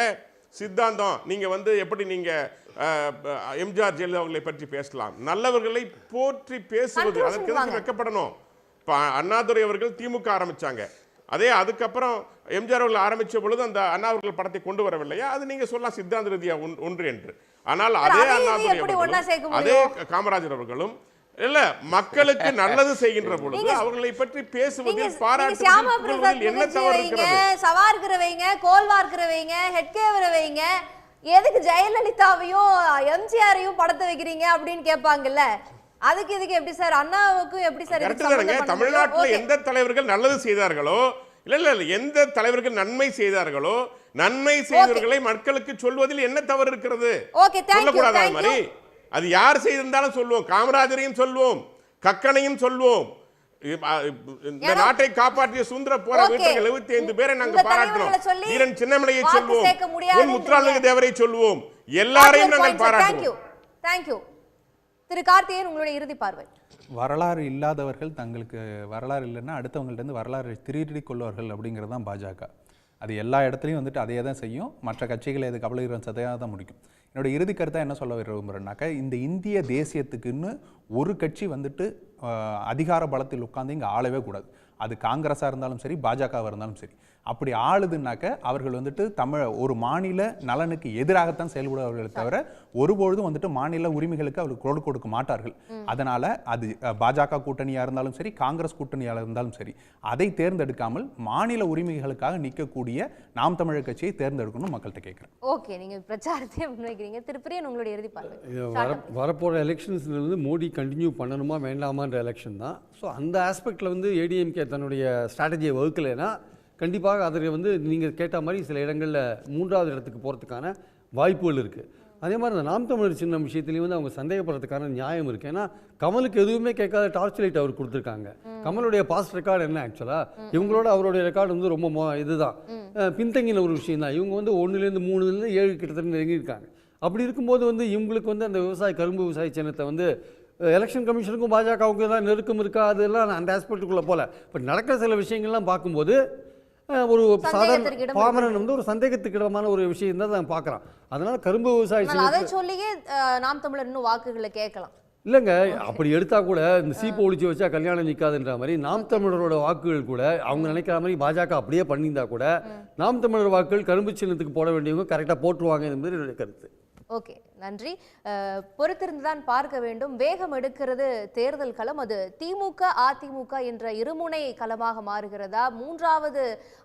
சித்தாந்தம், நீங்க வந்து எப்படி நீங்க எம்ஜிஆர் ஜெயலலிதா அவர்களை பற்றி பேசலாம், நல்லவர்களை போற்றி பேசுவது அதற்கு எதுக்கு வெக்கப்படணும்? இப்போ அண்ணாதுரை அவர்கள் திமுக ஆரம்பிச்சாங்க, அதுக்கப்புறம் எம்ஜிஆர் அவர்கள் ஆரம்பிச்ச பொழுது அந்த அண்ணா அவர்கள் படத்தை கொண்டு வரவில்லையா? அது நீங்க சொல்லலாம் சித்தாந்த ரீதியா ஒன்று என்று. ஆனால் அதே அண்ணாதுரை அவர்களும் அதே காமராஜர் அவர்களும் இல்ல மக்களுக்கு நல்லது செய்கின்ற பொழுது அவர்களை பற்றி பேசுவதில் பாராட்டுவதில் என்ன தவறு இருக்கிறது? சவார்கிறவங்க, கோல்வார்கிறவங்க, ஹெட்கேவரவங்க எதுக்கு ஜெயலலிதாவையும் எம்ஜிஆரையும் படத்தை வைக்கிறீங்க அப்படின்னு கேட்பாங்கல்ல, அதுக்கு இதுக்கு எப்படி சார்? அண்ணாவுக்கும் எப்படி சார்? தமிழ்நாட்டில் எந்த தலைவர்கள் நல்லது செய்தார்களோ, இல்ல எந்த தலைவர்கள் நன்மை செய்தார்களோ, நன்மை செய்தவர்களை மக்களுக்கு சொல்வதில் என்ன தவறு இருக்கிறது? சொல்லக்கூடாத மாதிரி அது யார் செய்திருந்தாலும் சொல்லுவோம். காமராஜரையும் சொல்வோம், கக்கனையும் சொல்வோம். இந்த நாட்டை காப்பாற்றிய சுந்தர போற வீரர்கள் 75 பேரை நாங்க பாராட்டுறோம். வீரன் சின்னமலையை சொல்வோம், முத்துராமலிங்க தேவரை சொல்வோம், எல்லாரையும் நாங்கள் பாராட்டுவோம். தேங்க்யூ. திரு கார்த்திகேயன், உங்களுடைய இறுதி பார்வை. வரலாறு இல்லாதவர்கள் தங்களுக்கு வரலாறு இல்லைன்னா அடுத்தவங்கள்ட்ட இருந்து வரலாறு திருடி கொள்வார்கள் அப்படிங்கிறது தான் பாஜக. அது எல்லா இடத்துலையும் வந்துட்டு அதே தான் செய்யும். மற்ற கட்சிகளை அது கபலீகரம் சதையாக தான் முடிக்கும். என்னோட இறுதி கருத்தாக என்ன சொல்ல விரும்புகிறேன்னாக்கா, இந்த இந்திய தேசியத்துக்குன்னு ஒரு கட்சி வந்துட்டு அதிகார பலத்தில் உட்கார்ந்து இங்கே ஆளவே கூடாது. அது காங்கிரஸாக இருந்தாலும் சரி, பாஜகவாக இருந்தாலும் சரி. அப்படி ஆளுதுனாக்க அவர்கள் வந்துட்டு ஒரு மாநில நலனுக்கு எதிராகத்தான் செயல்படுவார்களே தவிர ஒருபொழுதும் வந்துட்டு மாநில உரிமைகளுக்கு அவர்கள் குரல் கொடுக்க மாட்டார்கள். அதனால அது பாஜக கூட்டணியாக இருந்தாலும் சரி, காங்கிரஸ் கூட்டணியாக இருந்தாலும் சரி, அதை தேர்ந்தெடுக்காமல் மாநில உரிமைகளுக்காக நிற்கக்கூடிய நாம் தமிழர் கட்சியை தேர்ந்தெடுக்கணும் மக்கள்கிட்ட கேட்குறேன். ஓகே, நீங்க பிரச்சாரத்தை முன்வைக்கிறீங்க. திருப்பிரியன், உங்களுடைய இறுதி பார்வை. வரப்போகிற எலெக்ஷன்ஸ்ல வந்து மோடி கண்டினியூ பண்ணணுமா வேண்டாமான்ற எலெக்ஷன் தான். ஸோ அந்த ஆஸ்பெக்டில் வந்து ஏடிஎம்கே தன்னுடைய ஸ்ட்ராட்டஜியை வகுக்கலைன்னா கண்டிப்பாக அதில் வந்து நீங்கள் கேட்ட மாதிரி சில இடங்களில் 3வது இடத்துக்கு போகிறதுக்கான வாய்ப்புகள் இருக்குது. அதே மாதிரி இந்த நாம் தமிழர் சின்னம் விஷயத்துலையும் வந்து அவங்க சந்தேகப்படுறதுக்கான நியாயம் இருக்குது. ஏன்னா கமலுக்கு எதுவுமே கேட்காத டார்ச் லைட் அவர் கொடுத்துருக்காங்க. கமலுடைய பாஸ்ட் ரெக்கார்டு என்ன ஆக்சுவலாக இவங்களோட அவருடைய ரெக்கார்டு வந்து ரொம்ப இதுதான் பின்தங்கின ஒரு விஷயம் தான். இவங்க வந்து 1லேருந்து 3லேருந்து 7 கிட்டத்தட்ட நெருங்கியிருக்காங்க. அப்படி இருக்கும்போது வந்து இவங்களுக்கு வந்து அந்த கரும்பு விவசாய சின்னத்தை வந்து எலெக்ஷன் கமிஷனுக்கும் பாஜகவுக்கும் தான் நெருக்கம் இருக்கா, அதெல்லாம் அந்த ஆஸ்பெக்டுக்குள்ளே போல. பட் நடக்கிற சில விஷயங்கள்லாம் பார்க்கும்போது ஒரு சாதாரண பாமரன் வந்து ஒரு சந்தேகத்துக்கிடமான ஒரு விஷயம் தான் நான் பார்க்குறான். அதனால கரும்பு விவசாய அதை சொல்லியே நாம் தமிழர் இன்னும் வாக்குகளை கேட்கலாம் இல்லைங்க. அப்படி எடுத்தா கூட இந்த சீப்பை ஒழிச்சு வச்சா கல்யாணம் நிற்காதுன்ற மாதிரி நாம் தமிழரோட வாக்குகள் கூட அவங்க நினைக்கிற மாதிரி பாஜக அப்படியே பண்ணியிருந்தா கூட நாம் தமிழர் வாக்குகள் கரும்பு சின்னத்துக்கு போட வேண்டியவங்க கரெக்டாக போட்டுருவாங்க என்பது என்னுடைய கருத்து. ஓகே, நன்றி. பொறுத்திருந்துதான் பார்க்க வேண்டும். வேகம் எடுக்கிறது தேர்தல் களம். அது திமுக அதிமுக என்ற இருமுனை களமாக மாறுகிறதா, மூன்றாவது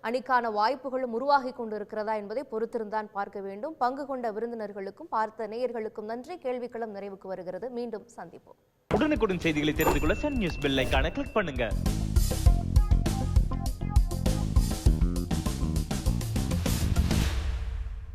அணிக்கான வாய்ப்புகளும் உருவாகி கொண்டிருக்கிறதா என்பதை பொறுத்திருந்தான் பார்க்க வேண்டும். பங்கு கொண்ட விருந்தினர்களுக்கும் பார்த்த நேயர்களுக்கும் நன்றி. கேள்விக்களம் நிறைவுக்கு வருகிறது. மீண்டும் சந்திப்போம். உடனுக்குடன் செய்திகளை தெரிந்து கொள்ள சன் நியூஸ் பெல் ஐகானை கிளிக் பண்ணுங்க.